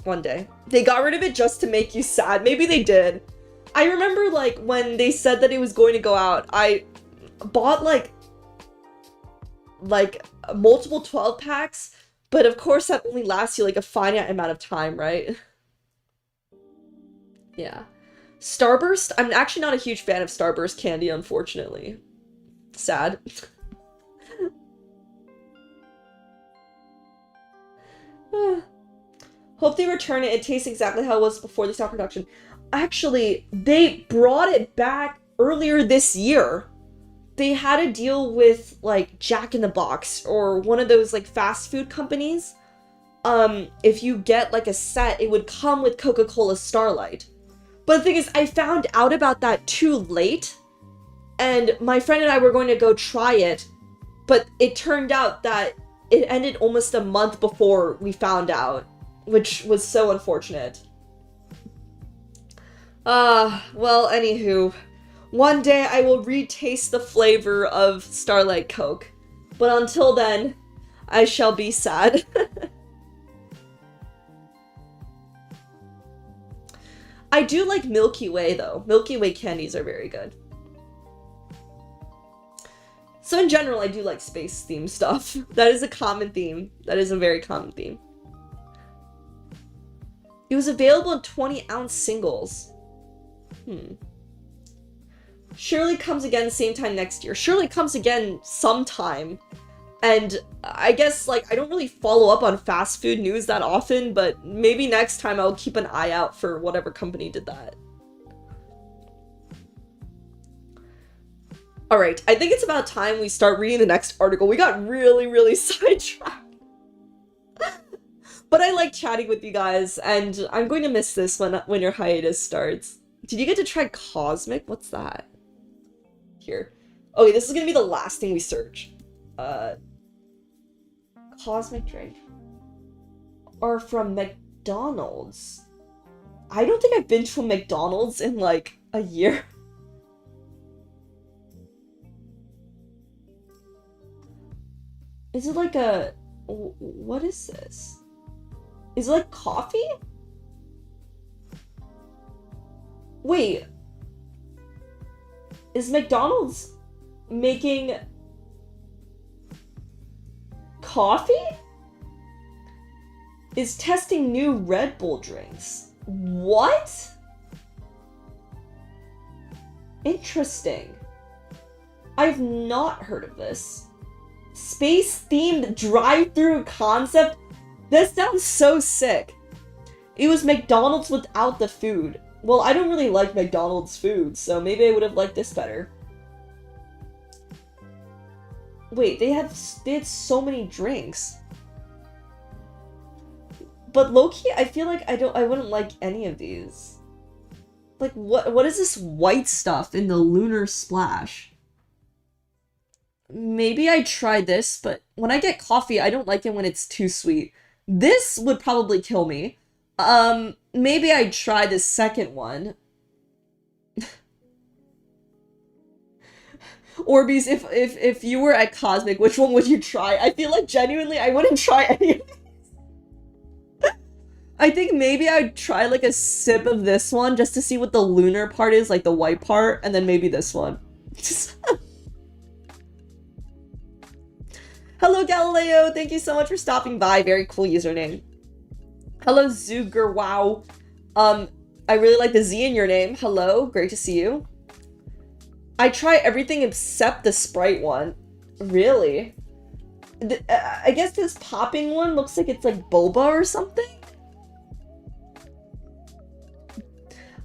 One day. They got rid of it just to make you sad. Maybe they did. I remember, like, when they said that it was going to go out, I bought, like multiple 12 packs, but of course that only lasts you, like, a finite amount of time, right? Yeah. Starburst? I'm actually not a huge fan of Starburst candy, unfortunately. Sad. Hope they return it. It tastes exactly how it was before they stopped production. Actually, they brought it back earlier this year. They had a deal with, like, Jack in the Box or one of those, like, fast food companies. If you get, like, a set, it would come with Coca-Cola Starlight. But the thing is, I found out about that too late, and my friend and I were going to go try it, but it turned out that it ended almost a month before we found out, which was so unfortunate. Well, anywho, one day I will retaste the flavor of Starlight Coke, but until then, I shall be sad. I do like Milky Way, though. Milky Way candies are very good. So in general, I do like space-themed stuff. That is a common theme. That is a very common theme. It was available in 20-ounce singles. Shirley comes again same time next year. Shirley comes again sometime. And I guess, like, I don't really follow up on fast food news that often, but maybe next time I'll keep an eye out for whatever company did that. Alright, I think it's about time we start reading the next article. We got really, really sidetracked. But I like chatting with you guys, and I'm going to miss this when your hiatus starts. Did you get to try cosmic? What's that? Here. Okay, this is gonna be the last thing we search. Cosmic drink. Or from McDonald's. I don't think I've been to a McDonald's in, like, a year. Is it like a... What is this? Is it like coffee? Wait. Is McDonald's making coffee? Is testing new Red Bull drinks. What? Interesting. I've not heard of this. Space-themed drive-thru concept? That sounds so sick. It was McDonald's without the food. Well, I don't really like McDonald's food, so maybe I would have liked this better. Wait, they had so many drinks. But low-key, I feel like I wouldn't like any of these. Like, what is this white stuff in the lunar splash? Maybe I try this, but when I get coffee, I don't like it when it's too sweet. This would probably kill me. Maybe I'd try the second one. Orbeez, if you were at Cosmic, which one would you try? I feel like genuinely I wouldn't try any of these. I think maybe I'd try like a sip of this one just to see what the lunar part is, like the white part, and then maybe this one. Hello Galileo, thank you so much for stopping by. Very cool username. Hello Zuger, wow. I really like the Z in your name. Hello, great to see you. I try everything except the Sprite one. Really? I guess this popping one looks like it's like boba or something?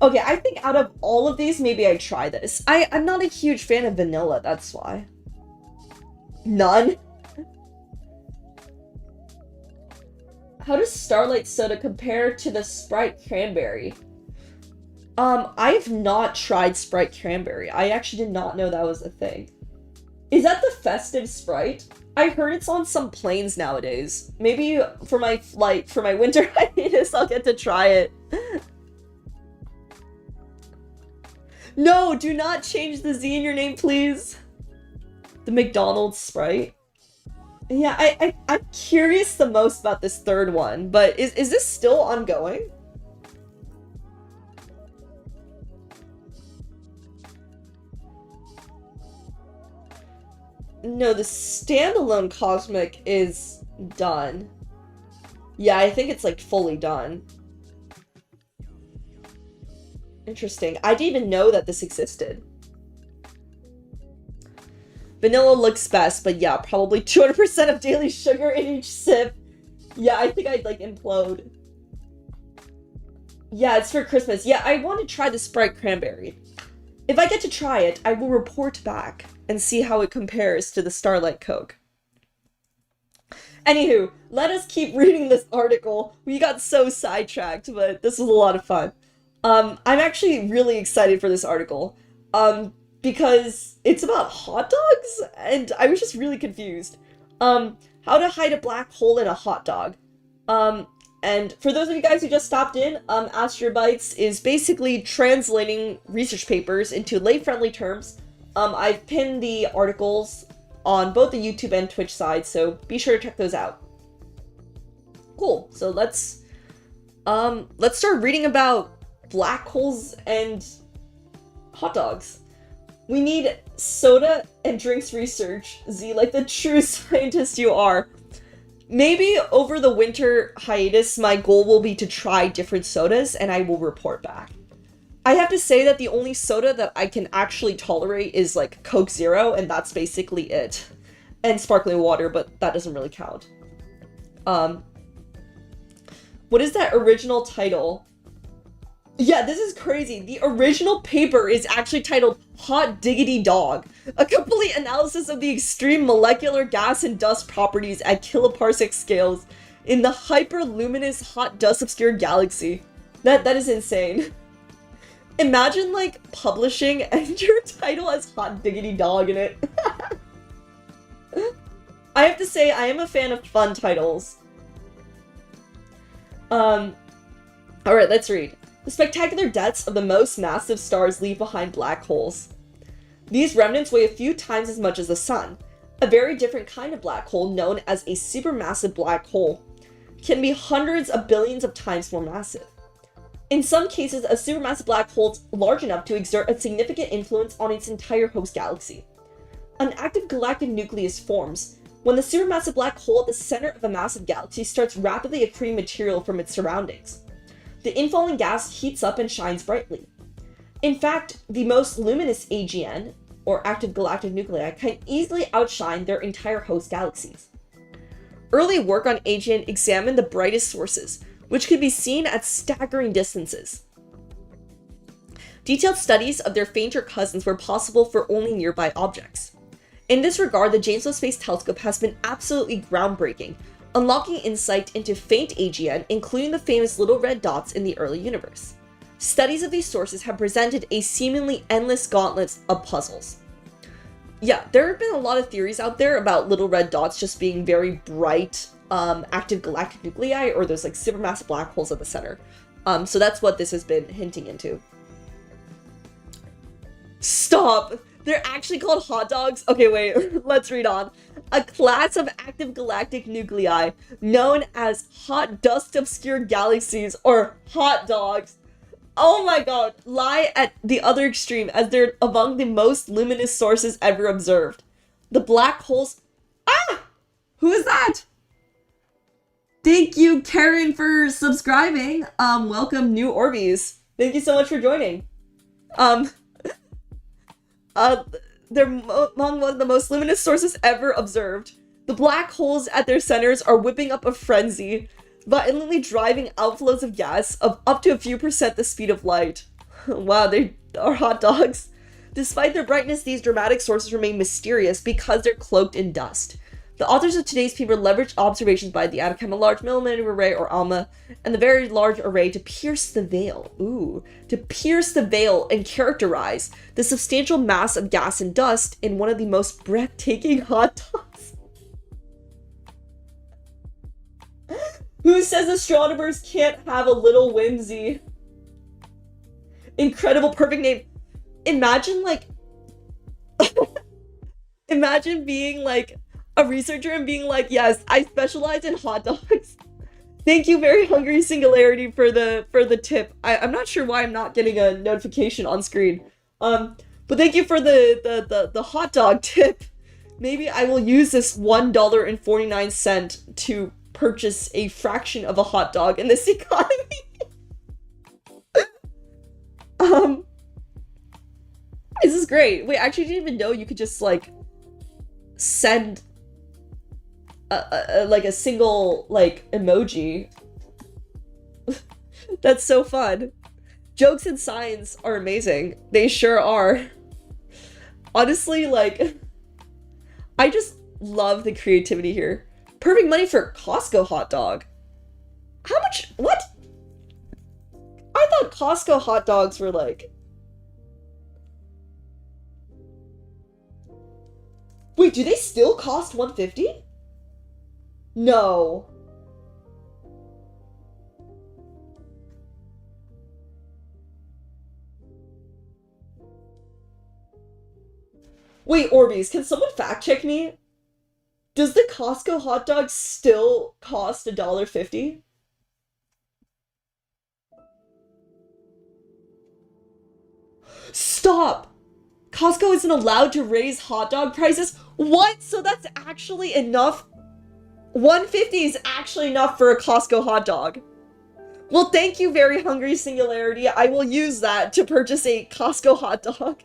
Okay, I think out of all of these, maybe I try this. I'm not a huge fan of vanilla, that's why. None? How does Starlight Soda compare to the Sprite Cranberry? I've not tried Sprite Cranberry. I actually did not know that was a thing. Is that the festive Sprite? I heard it's on some planes nowadays. Maybe for my flight, for my winter hiatus, I'll get to try it. No, do not change the Z in your name, please. The McDonald's Sprite. Yeah, I'm curious the most about this third one, but is this still ongoing? No, the standalone cosmic is done. Yeah, I think it's like fully done. Interesting. I didn't even know that this existed. Vanilla looks best, but yeah, probably 200% of daily sugar in each sip. Yeah, I think I'd like implode. Yeah, it's for Christmas. Yeah, I want to try the Sprite Cranberry. If I get to try it, I will report back and see how it compares to the Starlight Coke. Anywho, let us keep reading this article. We got so sidetracked, but this was a lot of fun. I'm actually really excited for this article. Because it's about hot dogs, and I was just really confused. How to hide a black hole in a hot dog. And for those of you guys who just stopped in, Astrobites is basically translating research papers into lay-friendly terms. I've pinned the articles on both the YouTube and Twitch side, so be sure to check those out. Cool. So let's start reading about black holes and hot dogs. We need soda and drinks research, Z, like the true scientist you are. Maybe over the winter hiatus, my goal will be to try different sodas, and I will report back. I have to say that the only soda that I can actually tolerate is like Coke Zero, and that's basically it. And sparkling water, but that doesn't really count. What is that original title? Yeah, this is crazy. The original paper is actually titled Hot Diggity Dog, a complete analysis of the extreme molecular gas and dust properties at kiloparsec scales in the hyperluminous hot dust obscured galaxy. That is insane. Imagine like publishing and your title has Hot Diggity Dog in it. I have to say, I am a fan of fun titles. Alright, let's read. The spectacular deaths of the most massive stars leave behind black holes. These remnants weigh a few times as much as the sun. A very different kind of black hole, known as a supermassive black hole, can be hundreds of billions of times more massive. In some cases, a supermassive black hole is large enough to exert a significant influence on its entire host galaxy. An active galactic nucleus forms when the supermassive black hole at the center of a massive galaxy starts rapidly accreting material from its surroundings. The infalling gas heats up and shines brightly. In fact, the most luminous AGN, or active galactic nuclei, can easily outshine their entire host galaxies. Early work on AGN examined the brightest sources, which could be seen at staggering distances. Detailed studies of their fainter cousins were possible for only nearby objects. In this regard, the James Webb Space Telescope has been absolutely groundbreaking, unlocking insight into faint AGN, including the famous little red dots in the early universe. Studies of these sources have presented a seemingly endless gauntlet of puzzles. Yeah, there have been a lot of theories out there about little red dots just being very bright, active galactic nuclei, or those like supermassive black holes at the center. So that's what this has been hinting into. Stop! They're actually called hot dogs? Okay, wait, let's read on. A class of active galactic nuclei known as hot dust obscured galaxies, or hot dogs, oh my god, lie at the other extreme as they're among the most luminous sources ever observed. The black holes... Ah! Who is that? Thank you, Karen, for subscribing. Welcome, new Orbeez. Thank you so much for joining. They're among one of the most luminous sources ever observed. The black holes at their centers are whipping up a frenzy, violently driving outflows of gas of up to a few percent the speed of light. Wow, they are hot dogs. Despite their brightness, these dramatic sources remain mysterious because they're cloaked in dust. The authors of today's paper leveraged observations by the atom a large millimeter array, or ALMA, and the very large array to pierce the veil. Ooh. To pierce the veil and characterize the substantial mass of gas and dust in one of the most breathtaking hot dogs. Who says astronomers can't have a little whimsy? Incredible, perfect name. Imagine, like... Imagine being, like, a researcher and being like, yes, I specialize in hot dogs. Thank you, Very Hungry Singularity, for the tip. I'm not sure why I'm not getting a notification on screen. But thank you for the hot dog tip. Maybe I will use this $1.49 to purchase a fraction of a hot dog in this economy. This is great. Wait, I actually didn't even know you could just, like, send like a single, like, emoji. That's so fun. Jokes and signs are amazing. They sure are. Honestly, like, I just love the creativity here. Perfect money for a Costco hot dog. How much? What? I thought Costco hot dogs were like... Wait, do they still cost $1.50? No. Wait, Orbeez, can someone fact check me? Does the Costco hot dog still cost $1.50? Stop! Costco isn't allowed to raise hot dog prices? What? So that's actually enough? $1.50 is actually enough for a Costco hot dog. Well, thank you, Very Hungry Singularity. I will use that to purchase a Costco hot dog.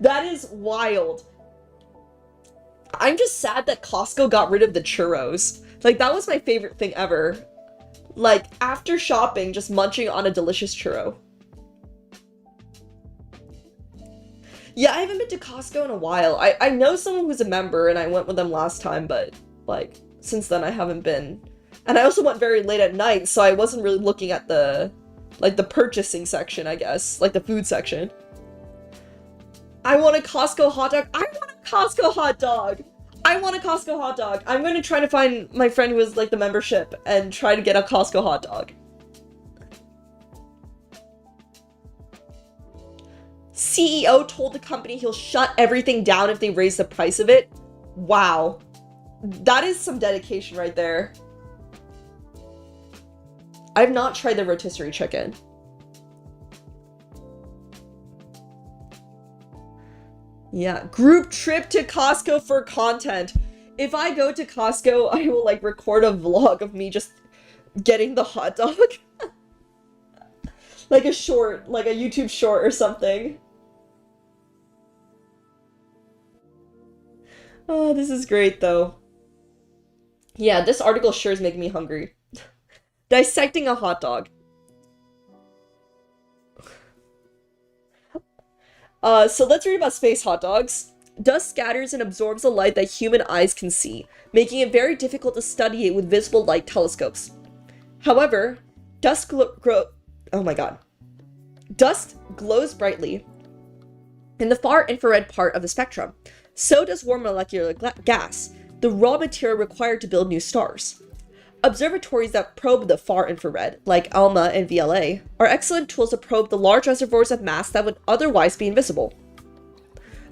That is wild. I'm just sad that Costco got rid of the churros. Like, that was my favorite thing ever. Like, after shopping, just munching on a delicious churro. Yeah, I haven't been to Costco in a while. I know someone who's a member, and I went with them last time, but, like, since then I haven't been. And I also went very late at night, so I wasn't really looking at the, like, the purchasing section, I guess. Like, the food section. I want a Costco hot dog. I want a Costco hot dog. I want a Costco hot dog. I'm going to try to find my friend who has, like, the membership and try to get a Costco hot dog. CEO told the company he'll shut everything down if they raise the price of it. Wow. That is some dedication right there. I've not tried the rotisserie chicken. Yeah, group trip to Costco for content. If I go to Costco, I will, like, record a vlog of me just getting the hot dog. Like a short, like a YouTube short or something. Oh, this is great, though. Yeah, this article sure is making me hungry. Dissecting a hot dog. So let's read about space hot dogs. Dust scatters and absorbs the light that human eyes can see, making it very difficult to study it with visible light telescopes. However, dust glows brightly in the far infrared part of the spectrum. So does warm molecular gas, the raw material required to build new stars. Observatories that probe the far infrared, like ALMA and VLA, are excellent tools to probe the large reservoirs of mass that would otherwise be invisible.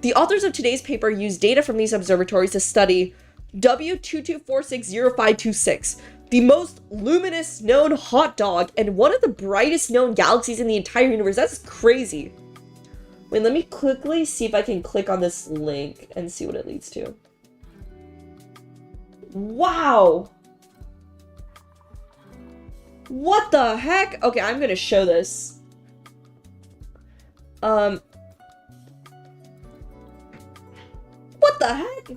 The authors of today's paper use data from these observatories to study W22460526, the most luminous known hot dog and one of the brightest known galaxies in the entire universe. That's crazy. Wait, let me quickly see if I can click on this link and see what it leads to. Wow! What the heck? Okay, I'm gonna show this. What the heck?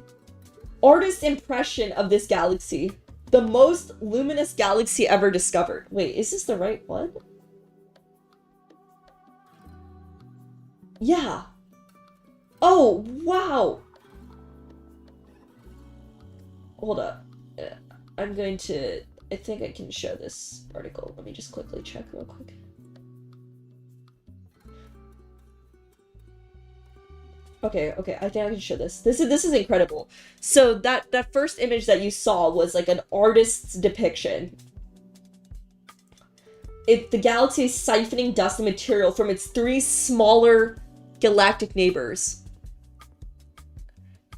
Artist's impression of this galaxy. The most luminous galaxy ever discovered. Wait, is this the right one? Yeah. Oh, wow! Hold up. I'm going to... I think I can show this article. Let me just quickly check real quick. Okay, I think I can show this. This is incredible. So that first image that you saw was like an artist's depiction. The galaxy is siphoning dust and material from its 3 smaller galactic neighbors.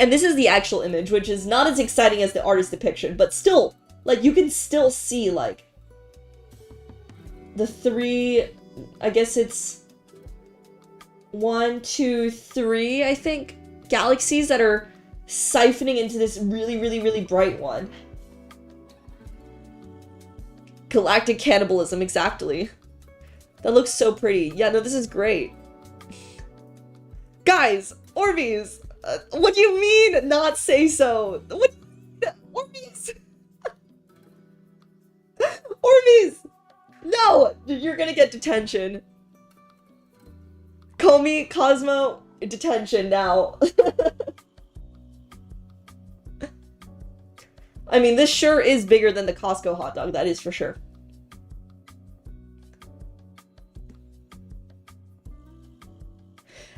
And this is the actual image, which is not as exciting as the artist's depiction, but still, like, you can still see, like, the 3, I guess it's 1, 2, 3, I think, galaxies that are siphoning into this really, really, really bright one. Galactic cannibalism, exactly. That looks so pretty. Yeah, no, this is great. Guys, Orbeez, what do you mean, not say so? What? Orbeez! Orbeez! No! You're gonna get detention. Call me Cosmo detention now. I mean, this sure is bigger than the Costco hot dog, that is for sure.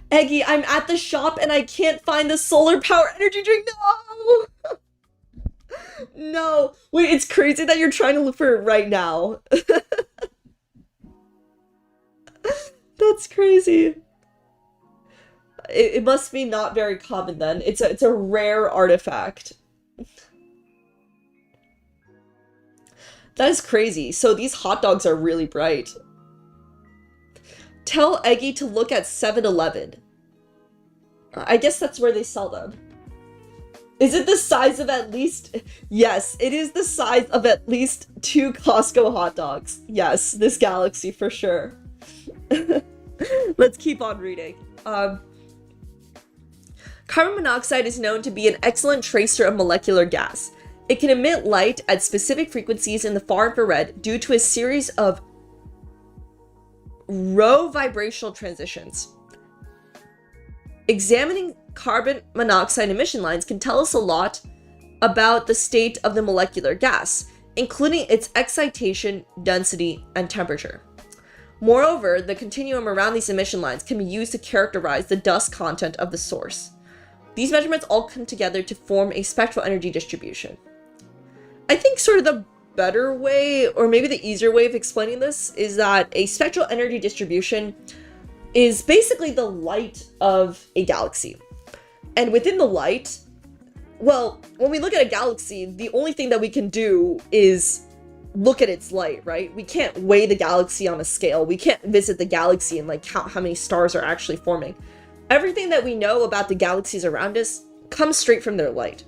Eggy, I'm at the shop and I can't find the solar power energy drink. No! No. Wait, it's crazy that you're trying to look for it right now. That's crazy. It must be not very common then. It's a rare artifact. That is crazy. So these hot dogs are really bright. Tell Eggy to look at 7-Eleven. I guess that's where they sell them. Is it the size of at least... Yes, it is the size of at least 2 Costco hot dogs. Yes, this galaxy for sure. Let's keep on reading. Carbon monoxide is known to be an excellent tracer of molecular gas. It can emit light at specific frequencies in the far infrared due to a series of rho vibrational transitions. Examining carbon monoxide emission lines can tell us a lot about the state of the molecular gas, including its excitation, density, and temperature. Moreover, the continuum around these emission lines can be used to characterize the dust content of the source. These measurements all come together to form a spectral energy distribution. I think sort of the better way, or maybe the easier way of explaining this, is that a spectral energy distribution is basically the light of a galaxy. And within the light, well, when we look at a galaxy, the only thing that we can do is look at its light, right? We can't weigh the galaxy on a scale. We can't visit the galaxy and like count how many stars are actually forming. Everything that we know about the galaxies around us comes straight from their light.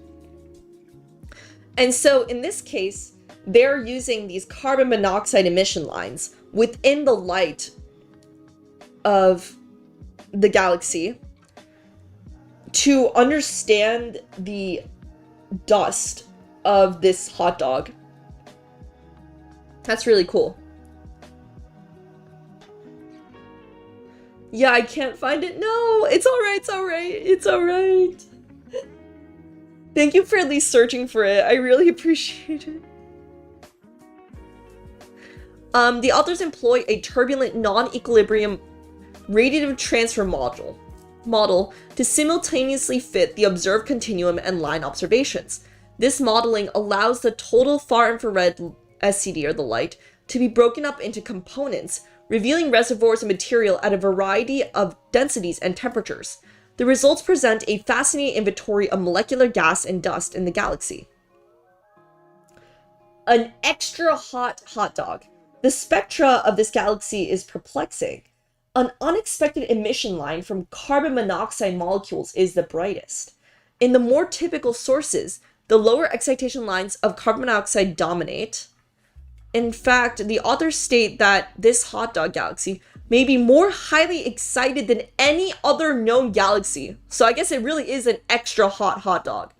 And so in this case, they're using these carbon monoxide emission lines within the light of the galaxy to understand the dust of this hot dog. That's really cool. Yeah, I can't find it. No, it's alright, it's alright, it's alright. Thank you for at least searching for it. I really appreciate it. The authors employ a turbulent non-equilibrium radiative transfer model to simultaneously fit the observed continuum and line observations. This modeling allows the total far infrared SCD, or the light, to be broken up into components, revealing reservoirs of material at a variety of densities and temperatures. The results present a fascinating inventory of molecular gas and dust in the galaxy. An extra hot dog. The spectra of this galaxy is perplexing. An unexpected emission line from carbon monoxide molecules is the brightest. In the more typical sources, the lower excitation lines of carbon monoxide dominate. In fact, the authors state that this hot dog galaxy may be more highly excited than any other known galaxy. So I guess it really is an extra hot dog.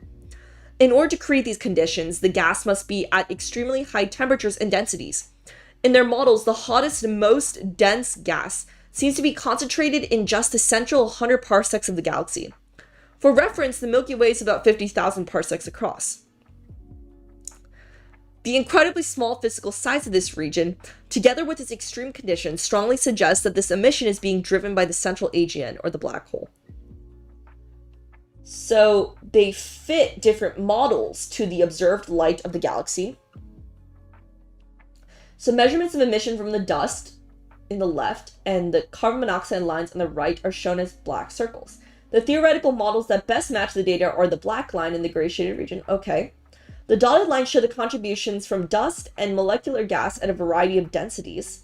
In order to create these conditions, the gas must be at extremely high temperatures and densities. In their models, the hottest and most dense gas seems to be concentrated in just the central 100 parsecs of the galaxy. For reference, the Milky Way is about 50,000 parsecs across. The incredibly small physical size of this region, together with its extreme conditions, strongly suggests that this emission is being driven by the central AGN, or the black hole. So they fit different models to the observed light of the galaxy. So measurements of emission from the dust in the left and the carbon monoxide lines on the right are shown as black circles. The theoretical models that best match the data are the black line in the gray shaded region. Okay. The dotted lines show the contributions from dust and molecular gas at a variety of densities.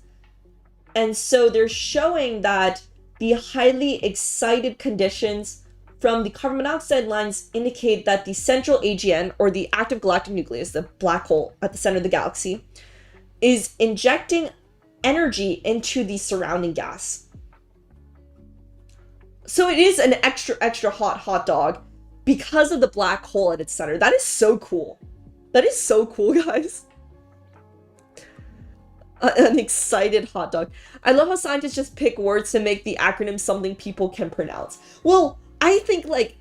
And so they're showing that the highly excited conditions from the carbon monoxide lines indicate that the central AGN, or the active galactic nucleus, the black hole at the center of the galaxy, is injecting energy into the surrounding gas. So it is an extra hot dog because of the black hole at its center. That is so cool. That is so cool, guys. An excited hot dog. I love how scientists just pick words to make the acronym something people can pronounce. Well, I think, like,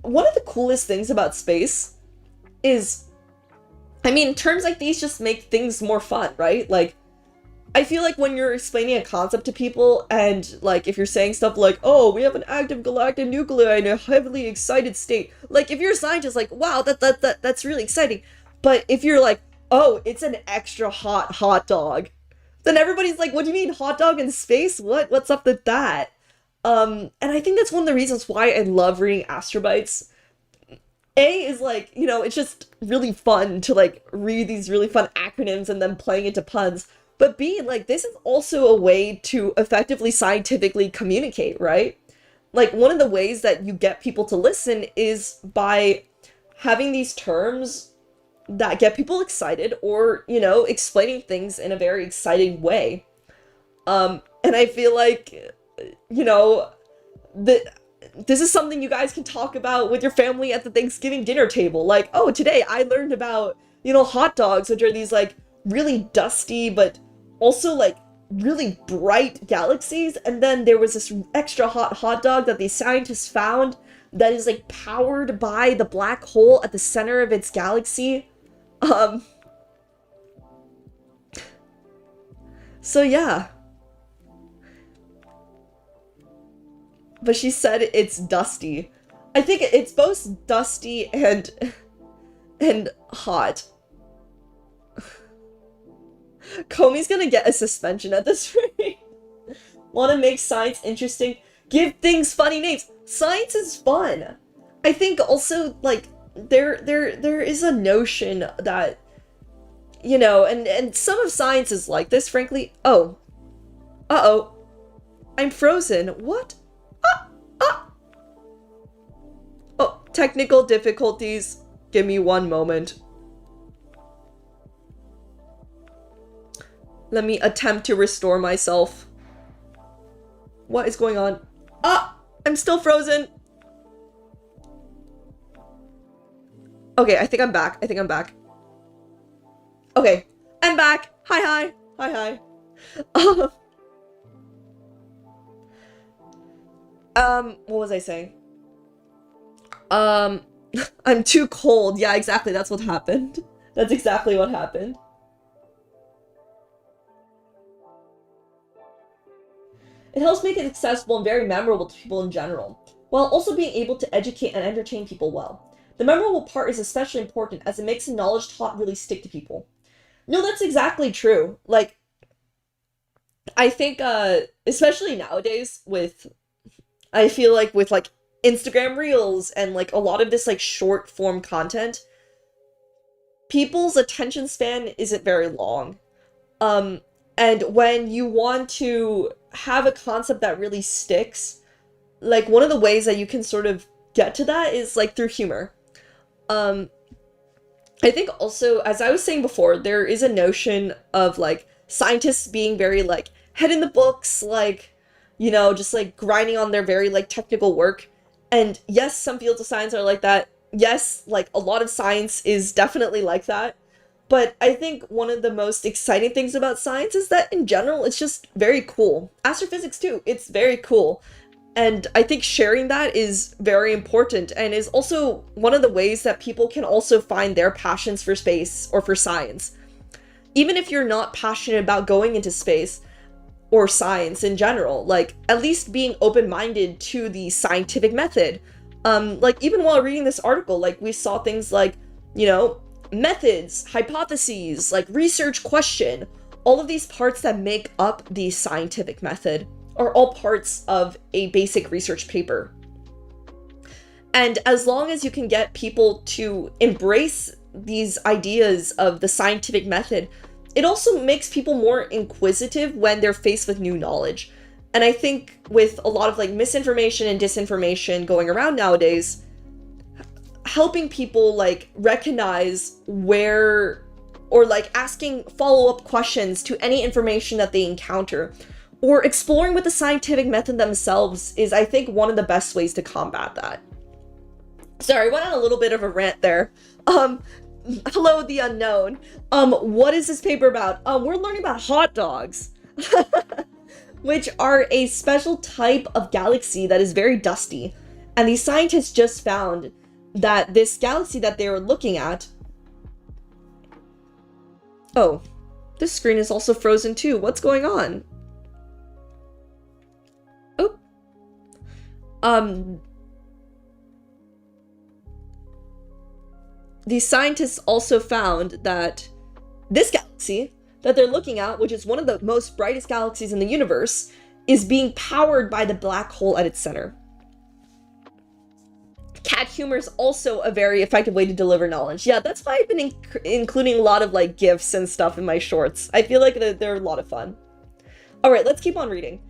one of the coolest things about space is, I mean, terms like these just make things more fun, right? Like, I feel like when you're explaining a concept to people, and, like, if you're saying stuff like, oh, we have an active galactic nuclei in a heavily excited state, like, if you're a scientist, like, wow, that's really exciting. But if you're like, oh, it's an extra hot dog, then everybody's like, what do you mean, hot dog in space? What's up with that? And I think that's one of the reasons why I love reading Astrobites. A is, like, you know, it's just really fun to, like, read these really fun acronyms and then playing into puns. But B, like, this is also a way to effectively scientifically communicate, right? Like, one of the ways that you get people to listen is by having these terms that get people excited, or, you know, explaining things in a very exciting way. And I feel like, you know, this is something you guys can talk about with your family at the Thanksgiving dinner table. Like, oh, today I learned about, you know, hot dogs, which are these, like, really dusty but also, like, really bright galaxies. And then there was this extra hot dog that these scientists found that is, like, powered by the black hole at the center of its galaxy. So yeah. But she said it's dusty. I think it's both dusty and hot. Comey's gonna get a suspension at this rate. Want to make science interesting? Give things funny names. Science is fun. I think also, like, there is a notion that, you know, and some of science is like this, frankly. Oh. Uh-oh. I'm frozen. What? Oh, technical difficulties. Give me one moment. Let me attempt to restore myself. What is going on? Ah! I'm still frozen! Okay, I think I'm back. Okay, I'm back! Hi. What was I saying? I'm too cold. Yeah, exactly, that's what happened. That's exactly what happened. It helps make it accessible and very memorable to people in general, while also being able to educate and entertain people well. The memorable part is especially important as it makes the knowledge taught really stick to people. No, that's exactly true. Like, I think, especially nowadays I feel like with, like, Instagram Reels and, like, a lot of this, like, short form content, people's attention span isn't very long. And when you want to have a concept that really sticks, like, one of the ways that you can sort of get to that is, like, through humor. I think also, as I was saying before, there is a notion of, like, scientists being very, like, head in the books, like, you know, just, like, grinding on their very, like, technical work. And yes, some fields of science are like that. Yes, like, a lot of science is definitely like that. But I think one of the most exciting things about science is that, in general, it's just very cool. Astrophysics, too. It's very cool. And I think sharing that is very important and is also one of the ways that people can also find their passions for space or for science. Even if you're not passionate about going into space or science in general, like at least being open-minded to the scientific method. Like even while reading this article, like we saw things like, you know, methods, hypotheses, like research question, all of these parts that make up the scientific method are all parts of a basic research paper. And as long as you can get people to embrace these ideas of the scientific method, it also makes people more inquisitive when they're faced with new knowledge. And I think with a lot of like misinformation and disinformation going around nowadays, helping people like recognize where, or like asking follow-up questions to any information that they encounter, or exploring with the scientific method themselves is, I think, one of the best ways to combat that. Sorry, I went on a little bit of a rant there. Hello, the unknown. What is this paper about? We're learning about hot dogs, which are a special type of galaxy that is very dusty. And these scientists just found that this galaxy that they were looking at... Oh, this screen is also frozen too. What's going on? These scientists also found that this galaxy that they're looking at, which is one of the most brightest galaxies in the universe, is being powered by the black hole at its center. Cat humor is also a very effective way to deliver knowledge. Yeah, that's why I've been including a lot of like GIFs and stuff in my shorts. I feel like they're a lot of fun. All right, let's keep on reading.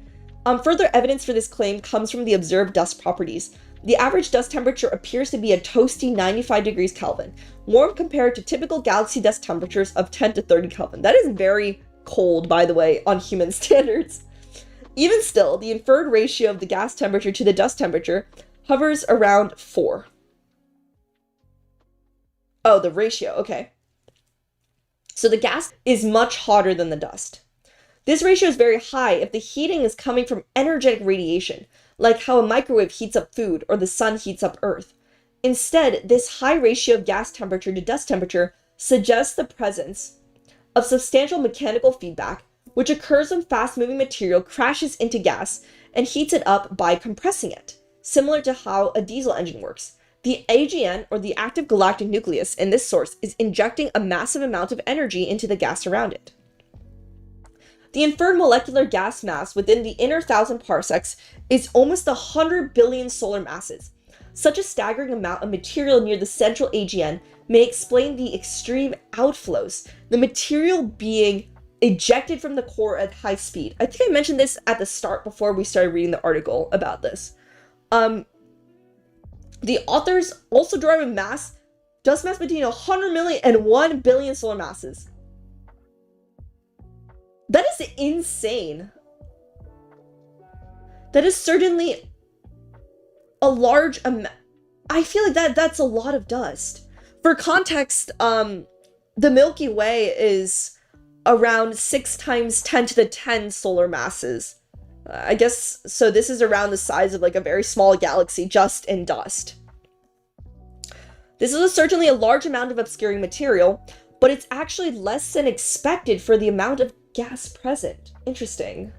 Further evidence for this claim comes from the observed dust properties. The average dust temperature appears to be a toasty 95 degrees Kelvin, warm compared to typical galaxy dust temperatures of 10 to 30 Kelvin. That is very cold, by the way, on human standards. Even still, the inferred ratio of the gas temperature to the dust temperature hovers around 4. Oh, the ratio, okay. So the gas is much hotter than the dust. This ratio is very high if the heating is coming from energetic radiation, like how a microwave heats up food or the sun heats up Earth. Instead, this high ratio of gas temperature to dust temperature suggests the presence of substantial mechanical feedback, which occurs when fast-moving material crashes into gas and heats it up by compressing it, similar to how a diesel engine works. The AGN, or the active galactic nucleus, in this source is injecting a massive amount of energy into the gas around it. The inferred molecular gas mass within the inner 1,000 parsecs is almost 100 billion solar masses. Such a staggering amount of material near the central AGN may explain the extreme outflows, the material being ejected from the core at high speed. I think I mentioned this at the start before we started reading the article about this. The authors also derive a dust mass between 100 million and 1 billion solar masses. That is insane. That is certainly a large amount. I feel like that's a lot of dust. For context, the Milky Way is around 6 times 10 to the 10 solar masses. I guess, so this is around the size of like a very small galaxy just in dust. This is certainly a large amount of obscuring material, but it's actually less than expected for the amount of gas present. Interesting.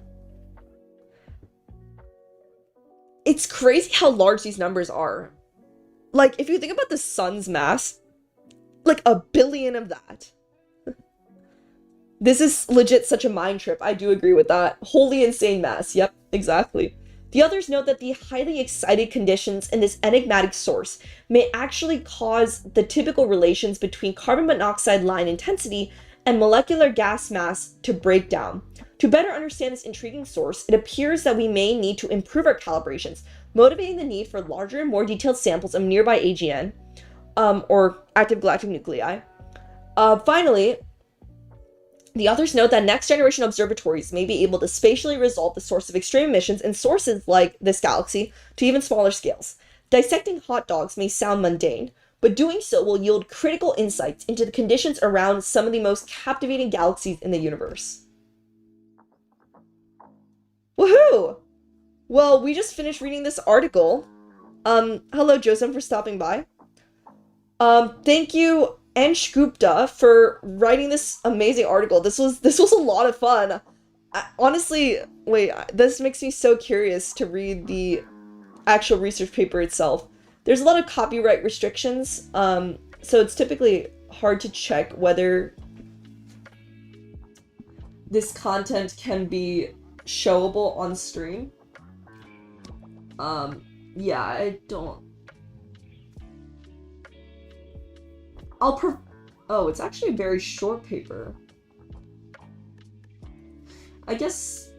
It's crazy how large these numbers are. Like, if you think about the sun's mass, like 1 billion of that. This is legit such a mind trip. I do agree with that. Wholly insane mass. Yep, exactly. The others note that the highly excited conditions in this enigmatic source may actually cause the typical relations between carbon monoxide line intensity and molecular gas mass to break down. To better understand this intriguing source, it appears that we may need to improve our calibrations, motivating the need for larger and more detailed samples of nearby AGN, or active galactic nuclei. Finally, the authors note that next-generation observatories may be able to spatially resolve the source of extreme emissions in sources like this galaxy to even smaller scales. Dissecting hot dogs may sound mundane, but doing so will yield critical insights into the conditions around some of the most captivating galaxies in the universe. Woohoo! Well, we just finished reading this article. Hello, Joseph, for stopping by. Thank you, Ansh Gupta, for writing this amazing article. This was a lot of fun. Honestly, wait, this makes me so curious to read the actual research paper itself. There's a lot of copyright restrictions, so it's typically hard to check whether this content can be showable on stream. Yeah, I don't... Oh, it's actually a very short paper. I guess...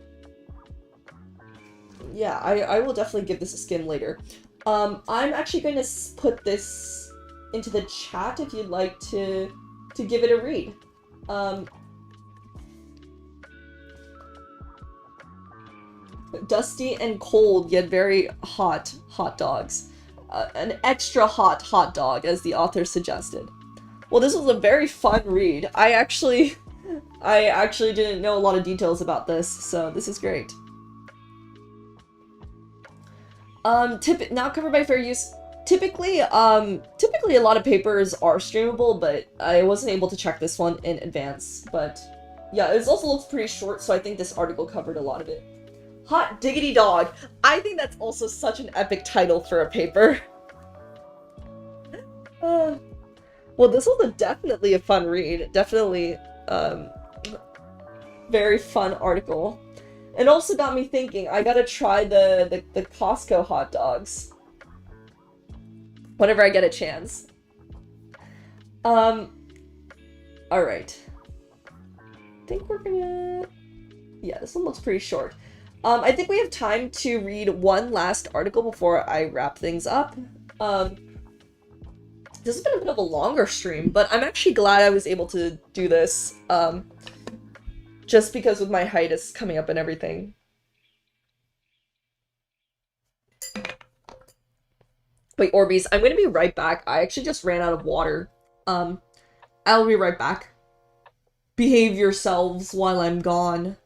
Yeah, I will definitely give this a skim later. I'm actually going to put this into the chat if you'd like to give it a read. Dusty and cold, yet very hot hot dogs. An extra hot dog, as the author suggested. Well, this was a very fun read. I actually didn't know a lot of details about this, so this is great. Not covered by fair use. Typically a lot of papers are streamable, but I wasn't able to check this one in advance. But yeah, it also looks pretty short, so I think this article covered a lot of it. Hot Diggity Dog. I think that's also such an epic title for a paper. Well, this was definitely a fun read. Definitely, very fun article. It also got me thinking, I gotta try the Costco hot dogs. Whenever I get a chance. Alright. I think we're gonna... Yeah, this one looks pretty short. I think we have time to read one last article before I wrap things up. This has been a bit of a longer stream, but I'm actually glad I was able to do this. Just because with my hiatus coming up and everything. Wait, Orbeez, I'm gonna be right back. I actually just ran out of water. I'll be right back. Behave yourselves while I'm gone.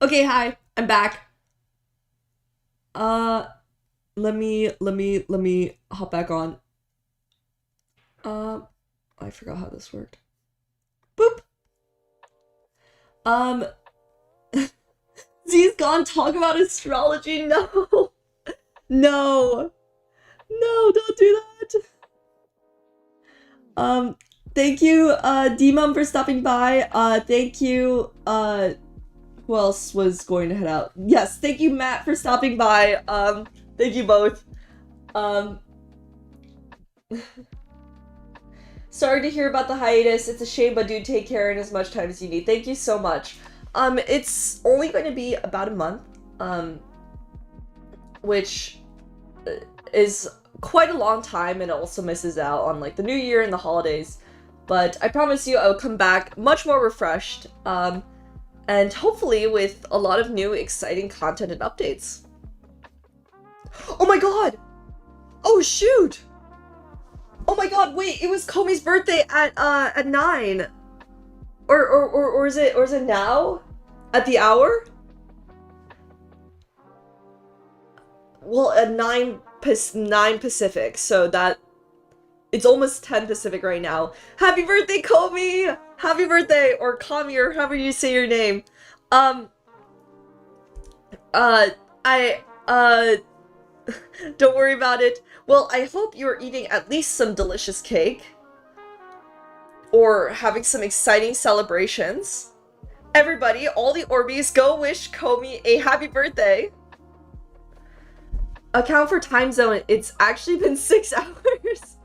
Okay, hi, I'm back. Let me hop back on. I forgot how this worked. Boop. Z's gone talk about astrology. No. No. No, don't do that. Thank you, D-Mum, for stopping by. Thank you, who else was going to head out? Yes, thank you, Matt, for stopping by. Thank you both. Sorry to hear about the hiatus. It's a shame, but do take care in as much time as you need. Thank you so much. It's only going to be about a month, which is quite a long time, and it also misses out on, like, the new year and the holidays. But I promise you I'll come back much more refreshed, and hopefully with a lot of new exciting content and updates. Oh my god! Oh shoot! Oh my god, wait, it was Komi's birthday at 9. Or is it now? At the hour? Well, at 9 Pacific, so that it's almost 10 Pacific right now. Happy birthday, Komi! Happy birthday, or Kami, or however you say your name. Don't worry about it. Well, I hope you're eating at least some delicious cake. Or having some exciting celebrations. Everybody, all the Orbeez, go wish Komi a happy birthday. Account for time zone, it's actually been 6 hours.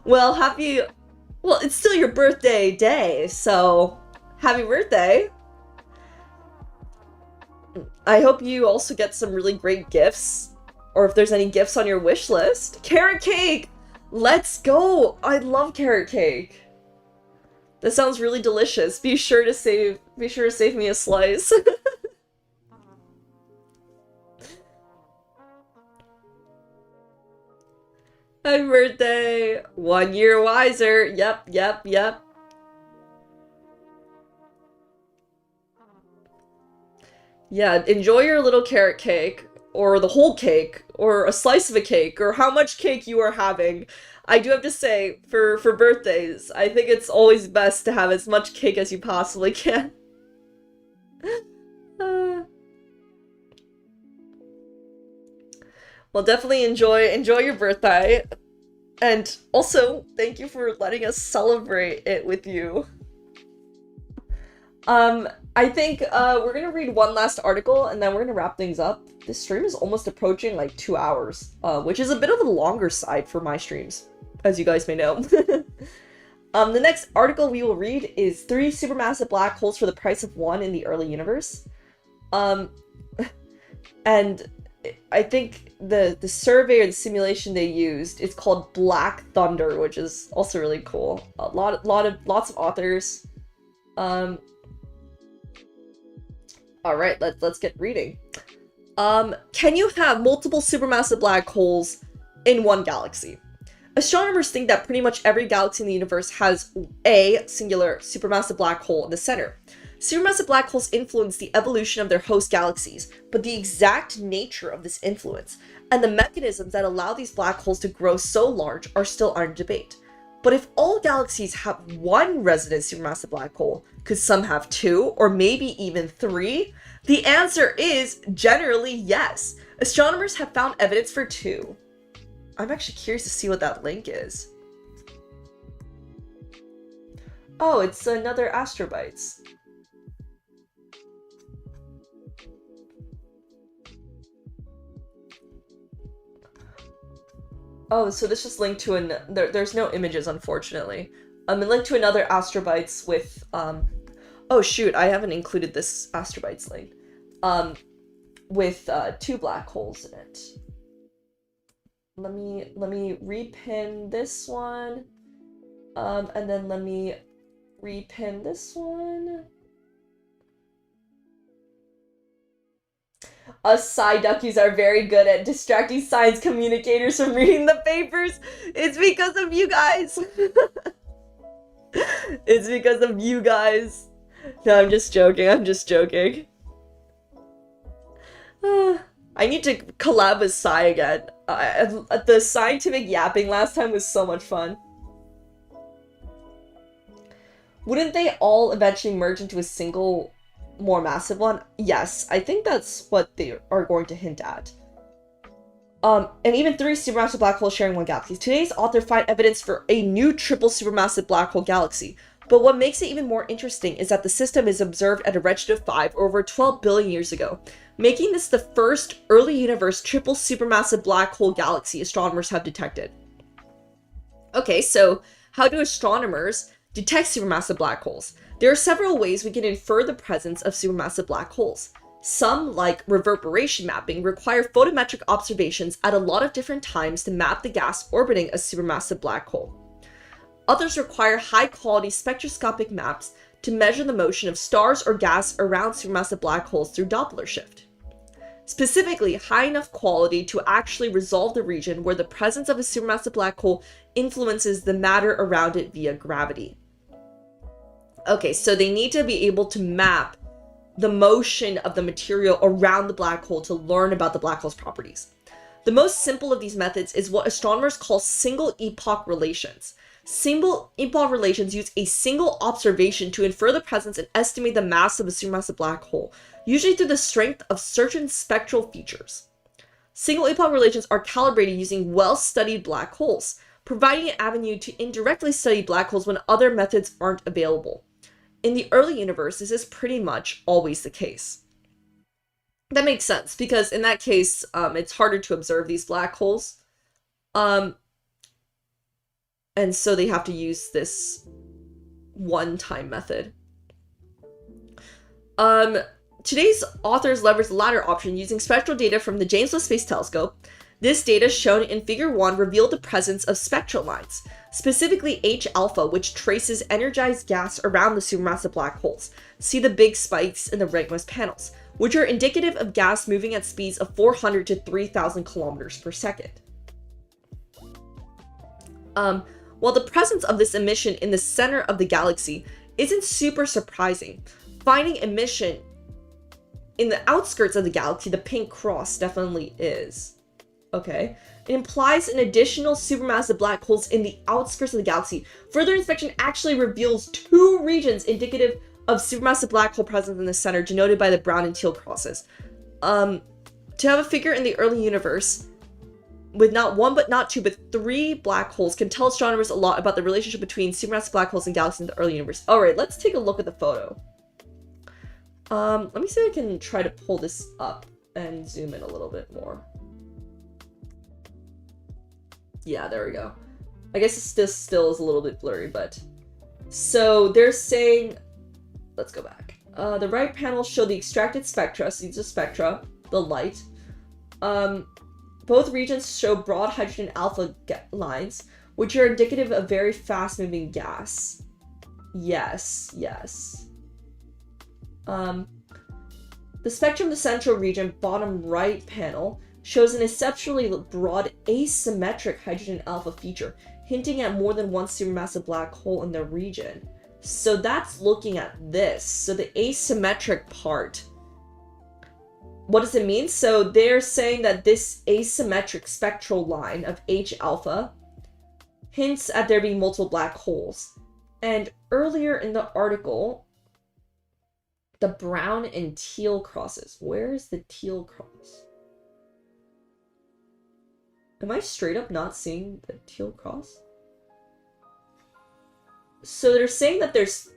Well, well, it's still your birthday day, so happy birthday. I hope you also get some really great gifts, or if there's any gifts on your wish list. Carrot cake! Let's go! I love carrot cake. That sounds really delicious. Be sure to save me a slice. Happy birthday! 1 year wiser. Yep. Yeah, enjoy your little carrot cake, or the whole cake, or a slice of a cake, or how much cake you are having. I do have to say, for birthdays, I think it's always best to have as much cake as you possibly can. Well, definitely enjoy your birthday. And also, thank you for letting us celebrate it with you. I think we're gonna read one last article and then we're gonna wrap things up. This stream is almost approaching like 2 hours, which is a bit of a longer side for my streams, as you guys may know. The next article we will read is 3 supermassive black holes for the price of 1 in the early universe. And I think the survey or the simulation they used is called Black Thunder, which is also really cool. Lots of authors. All right, let's get reading. Can you have multiple supermassive black holes in one galaxy? Astronomers think that pretty much every galaxy in the universe has a singular supermassive black hole in the center. Supermassive black holes influence the evolution of their host galaxies, but the exact nature of this influence and the mechanisms that allow these black holes to grow so large are still under debate. But if all galaxies have one resident supermassive black hole, could some have 2 or maybe even 3? The answer is generally yes. Astronomers have found evidence for 2. I'm actually curious to see what that link is. Oh, it's another Astrobites. Oh, so this just linked to there's no images, unfortunately. It linked to another Astrobites with, oh shoot, I haven't included this Astrobites link. With 2 black holes in it. Let me repin this one. And then let me repin this one. Us Psyduckies are very good at distracting science communicators from reading the papers. It's because of you guys. It's because of you guys. No, I'm just joking. I need to collab with Psy again. The scientific yapping last time was so much fun. Wouldn't they all eventually merge into a single, more massive one? Yes, I think that's what they are going to hint at. And even 3 supermassive black holes sharing one galaxy. Today's author find evidence for a new triple supermassive black hole galaxy. But what makes it even more interesting is that the system is observed at a redshift of 5 or over 12 billion years ago, making this the first early universe triple supermassive black hole galaxy astronomers have detected. Okay, so how do astronomers detect supermassive black holes? There are several ways we can infer the presence of supermassive black holes. Some, like reverberation mapping, require photometric observations at a lot of different times to map the gas orbiting a supermassive black hole. Others require high-quality spectroscopic maps to measure the motion of stars or gas around supermassive black holes through Doppler shift. Specifically, high enough quality to actually resolve the region where the presence of a supermassive black hole influences the matter around it via gravity. Okay, so they need to be able to map the motion of the material around the black hole to learn about the black hole's properties. The most simple of these methods is what astronomers call single epoch relations. Single epoch relations use a single observation to infer the presence and estimate the mass of a supermassive black hole, usually through the strength of certain spectral features. Single epoch relations are calibrated using well-studied black holes, providing an avenue to indirectly study black holes when other methods aren't available. In the early universe, this is pretty much always the case. That makes sense, because in that case, it's harder to observe these black holes. And so they have to use this one-time method. Today's authors leverage the latter option using spectral data from the James Webb Space Telescope. This data, shown in Figure 1, revealed the presence of spectral lines, specifically H-alpha, which traces energized gas around the supermassive black holes. See the big spikes in the rightmost panels, which are indicative of gas moving at speeds of 400 to 3,000 kilometers per second. While the presence of this emission in the center of the galaxy isn't super surprising, finding emission in the outskirts of the galaxy, the pink cross, definitely is. Okay, it implies an additional supermassive black holes in the outskirts of the galaxy. Further inspection actually reveals two regions indicative of supermassive black hole presence in the center, denoted by the brown and teal crosses. To have a figure in the early universe with not one but not two but three black holes can tell astronomers a lot about the relationship between supermassive black holes and galaxies in the early universe. All right, let's take a look at the photo. Let me see if I can try to pull this up and zoom in a little bit more. Yeah, there we go. I guess this still is a little bit blurry, but... So they're saying... Let's go back. The right panel show the extracted spectra, so these are spectra, the light. Both regions show broad hydrogen alpha lines, which are indicative of very fast-moving gas. Yes, yes. The spectrum of the central region, bottom right panel, shows an exceptionally broad asymmetric hydrogen alpha feature, hinting at more than one supermassive black hole in the region. So that's looking at this. So the asymmetric part. What does it mean? So they're saying that this asymmetric spectral line of H alpha hints at there being multiple black holes. And earlier in the article, the brown and teal crosses. Where is the teal cross? Am I straight up not seeing the teal cross? So they're saying that there's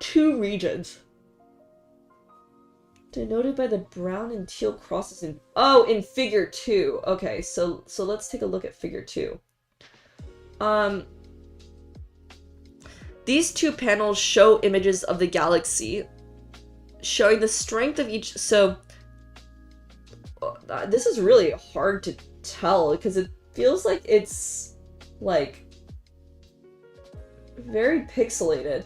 two regions denoted by the brown and teal crosses in... Oh, in Figure 2. Okay, so let's take a look at Figure 2. These two panels show images of the galaxy, showing the strength of each... So, this is really hard to tell, because it feels like it's, like, very pixelated.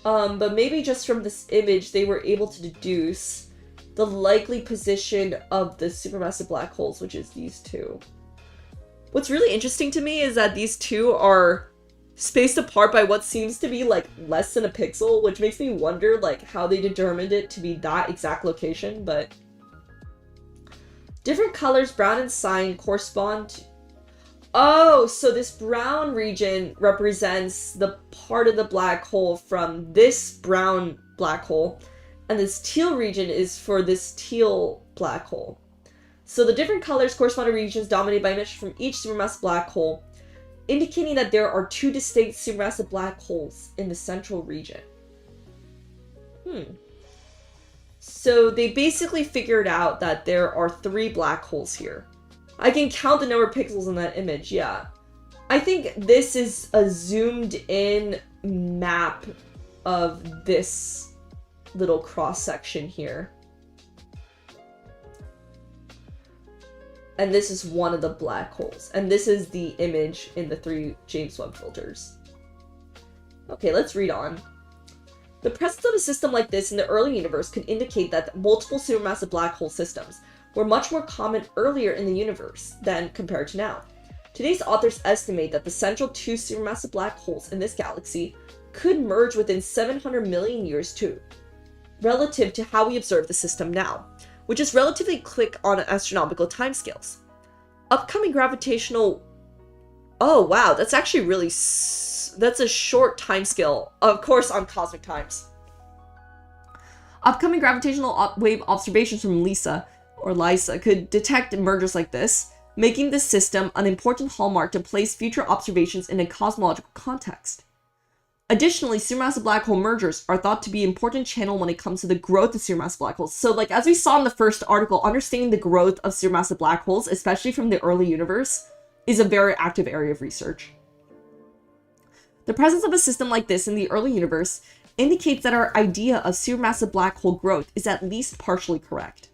But maybe just from this image, they were able to deduce the likely position of the supermassive black holes, which is these two. What's really interesting to me is that these two are spaced apart by what seems to be, like, less than a pixel, which makes me wonder, like, how they determined it to be that exact location, but... Different colors, brown and cyan, correspond to... Oh, so this brown region represents the part of the black hole from this brown black hole, and this teal region is for this teal black hole. So the different colors correspond to regions dominated by emission from each supermassive black hole, indicating that there are two distinct supermassive black holes in the central region. So they basically figured out that there are three black holes here. I can count the number of pixels in that image, yeah. I think this is a zoomed in map of this little cross section here. And this is one of the black holes. And this is the image in the 3 James Webb filters. Okay, let's read on. The presence of a system like this in the early universe could indicate that multiple supermassive black hole systems were much more common earlier in the universe than compared to now. Today's authors estimate that the central two supermassive black holes in this galaxy could merge within 700 million years too, relative to how we observe the system now, which is relatively quick on astronomical timescales. Upcoming gravitational... Oh wow, that's actually really... That's a short timescale, of course, on cosmic times. Upcoming gravitational wave observations from LISA could detect mergers like this, making this system an important hallmark to place future observations in a cosmological context. Additionally, supermassive black hole mergers are thought to be an important channel when it comes to the growth of supermassive black holes. So, like, as we saw in the first article, understanding the growth of supermassive black holes, especially from the early universe, is a very active area of research. The presence of a system like this in the early universe indicates that our idea of supermassive black hole growth is at least partially correct.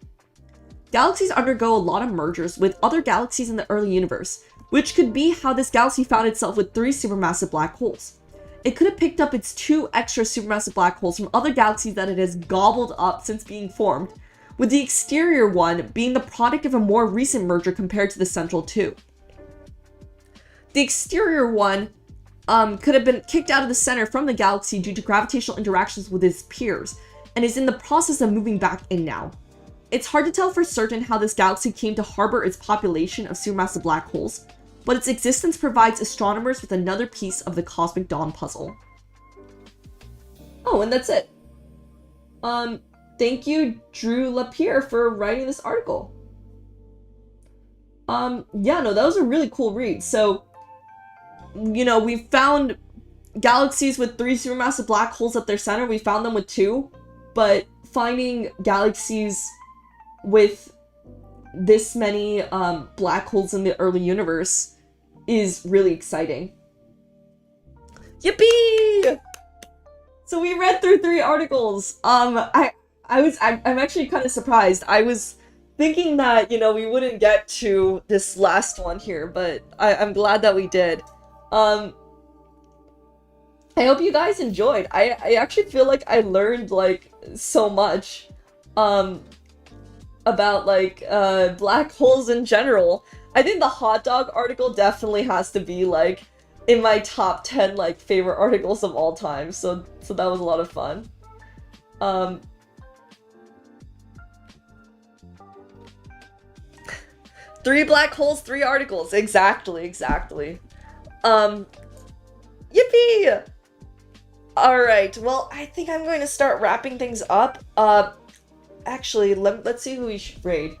Galaxies undergo a lot of mergers with other galaxies in the early universe, which could be how this galaxy found itself with 3 supermassive black holes. It could have picked up its 2 extra supermassive black holes from other galaxies that it has gobbled up since being formed, with the exterior one being the product of a more recent merger compared to the central 2. The exterior one could have been kicked out of the center from the galaxy due to gravitational interactions with its peers, and is in the process of moving back in now. It's hard to tell for certain how this galaxy came to harbor its population of supermassive black holes, but its existence provides astronomers with another piece of the cosmic dawn puzzle. Oh, and that's it. Thank you, Drew Lapierre, for writing this article. Yeah, no, that was a really cool read. So, you know, we found galaxies with 3 supermassive black holes at their center. We found them with 2, but finding galaxies with this many black holes in the early universe is really exciting. Yippee! So we read through 3 articles. I'm actually kind of surprised. I was thinking that, you know, we wouldn't get to this last one here, but I'm glad that we did. I hope you guys enjoyed. I actually feel like I learned, like, so much, about, like, black holes in general. I think the hot dog article definitely has to be, like, in my top 10, like, favorite articles of all time, so that was a lot of fun. 3 black holes, 3 articles. Exactly. Yippee! Alright, well, I think I'm going to start wrapping things up. Actually, let's see who we should raid.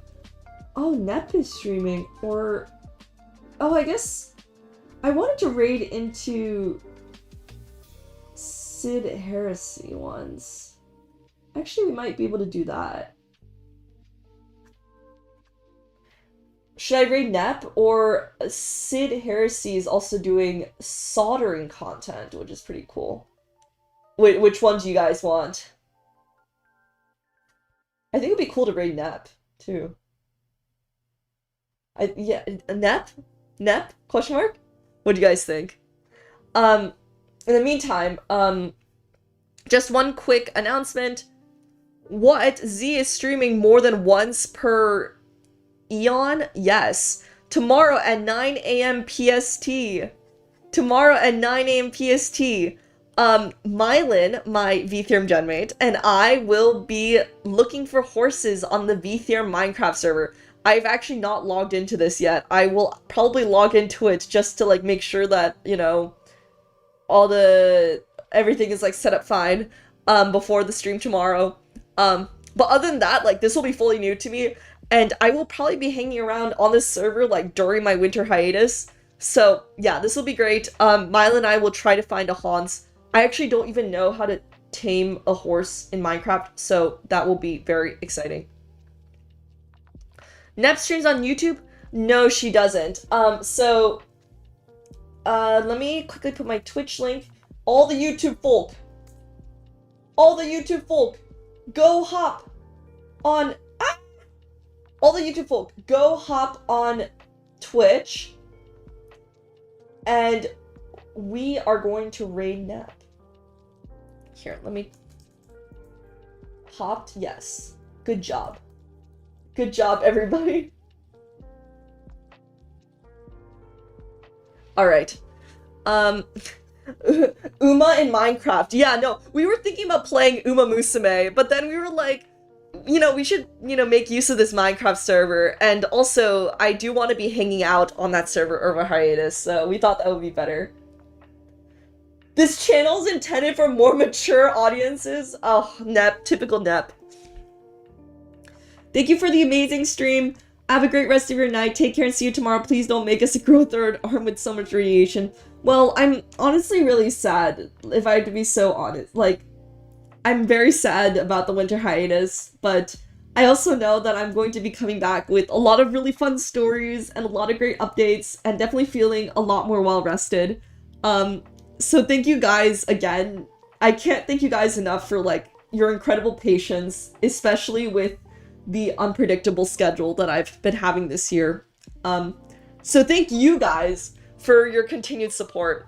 Oh, Nep is streaming, or... Oh, I guess... I wanted to raid into... Sid Heresy ones. Actually, we might be able to do that. Should I raid Nep, or Sid Heresy is also doing soldering content, which is pretty cool. Wait, which one do you guys want? I think it'd be cool to raid Nep, too. Yeah, Nep? Nep? Question mark? What do you guys think? In the meantime, just one quick announcement. What? Z is streaming more than once per Eon? Yes. Tomorrow at 9 a.m. PST. Tomorrow at 9 a.m. PST. Mylin, my VTheorem genmate, and I will be looking for horses on the VTheorem Minecraft server. I've actually not logged into this yet. I will probably log into it just to, like, make sure that, you know, everything is, like, set up fine, before the stream tomorrow. But other than that, like, this will be fully new to me, and I will probably be hanging around on this server, like, during my winter hiatus. So, yeah, this will be great. Mila and I will try to find a Hans. I actually don't even know how to tame a horse in Minecraft, so that will be very exciting. Nep streams on YouTube? No, she doesn't. Let me quickly put my Twitch link. All the YouTube folk, go hop on... Ah! All the YouTube folk, go hop on Twitch, and we are going to raid Nep. Here, let me... Hopped? Yes. Good job. Good job, everybody. All right. Uma in Minecraft. Yeah, no, we were thinking about playing Uma Musume, but then we were like, you know, we should, you know, make use of this Minecraft server, and also, I do want to be hanging out on that server over hiatus, so we thought that would be better. This channel's intended for more mature audiences? Oh, Nep. Typical Nep. Thank you for the amazing stream. Have a great rest of your night. Take care and see you tomorrow. Please don't make us grow a third arm with so much radiation. Well, I'm honestly really sad, if I have to be so honest. Like, I'm very sad about the winter hiatus, but I also know that I'm going to be coming back with a lot of really fun stories and a lot of great updates, and definitely feeling a lot more well-rested. So thank you guys again. I can't thank you guys enough for, like, your incredible patience, especially with the unpredictable schedule that I've been having this year. So thank you guys for your continued support.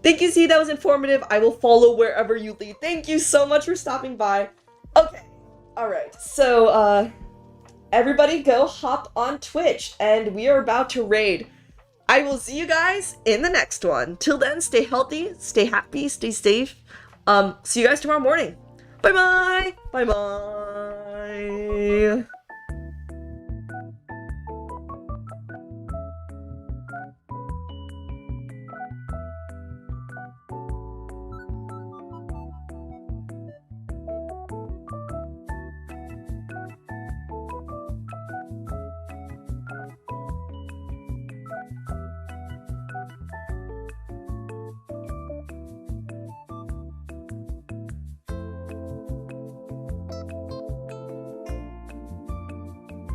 Thank you, Z, that was informative. I will follow wherever you lead. Thank you so much for stopping by. Okay, alright, so, everybody go hop on Twitch, and we are about to raid. I will see you guys in the next one. Till then, stay healthy, stay happy, stay safe. See you guys tomorrow morning. Bye-bye! Bye-bye!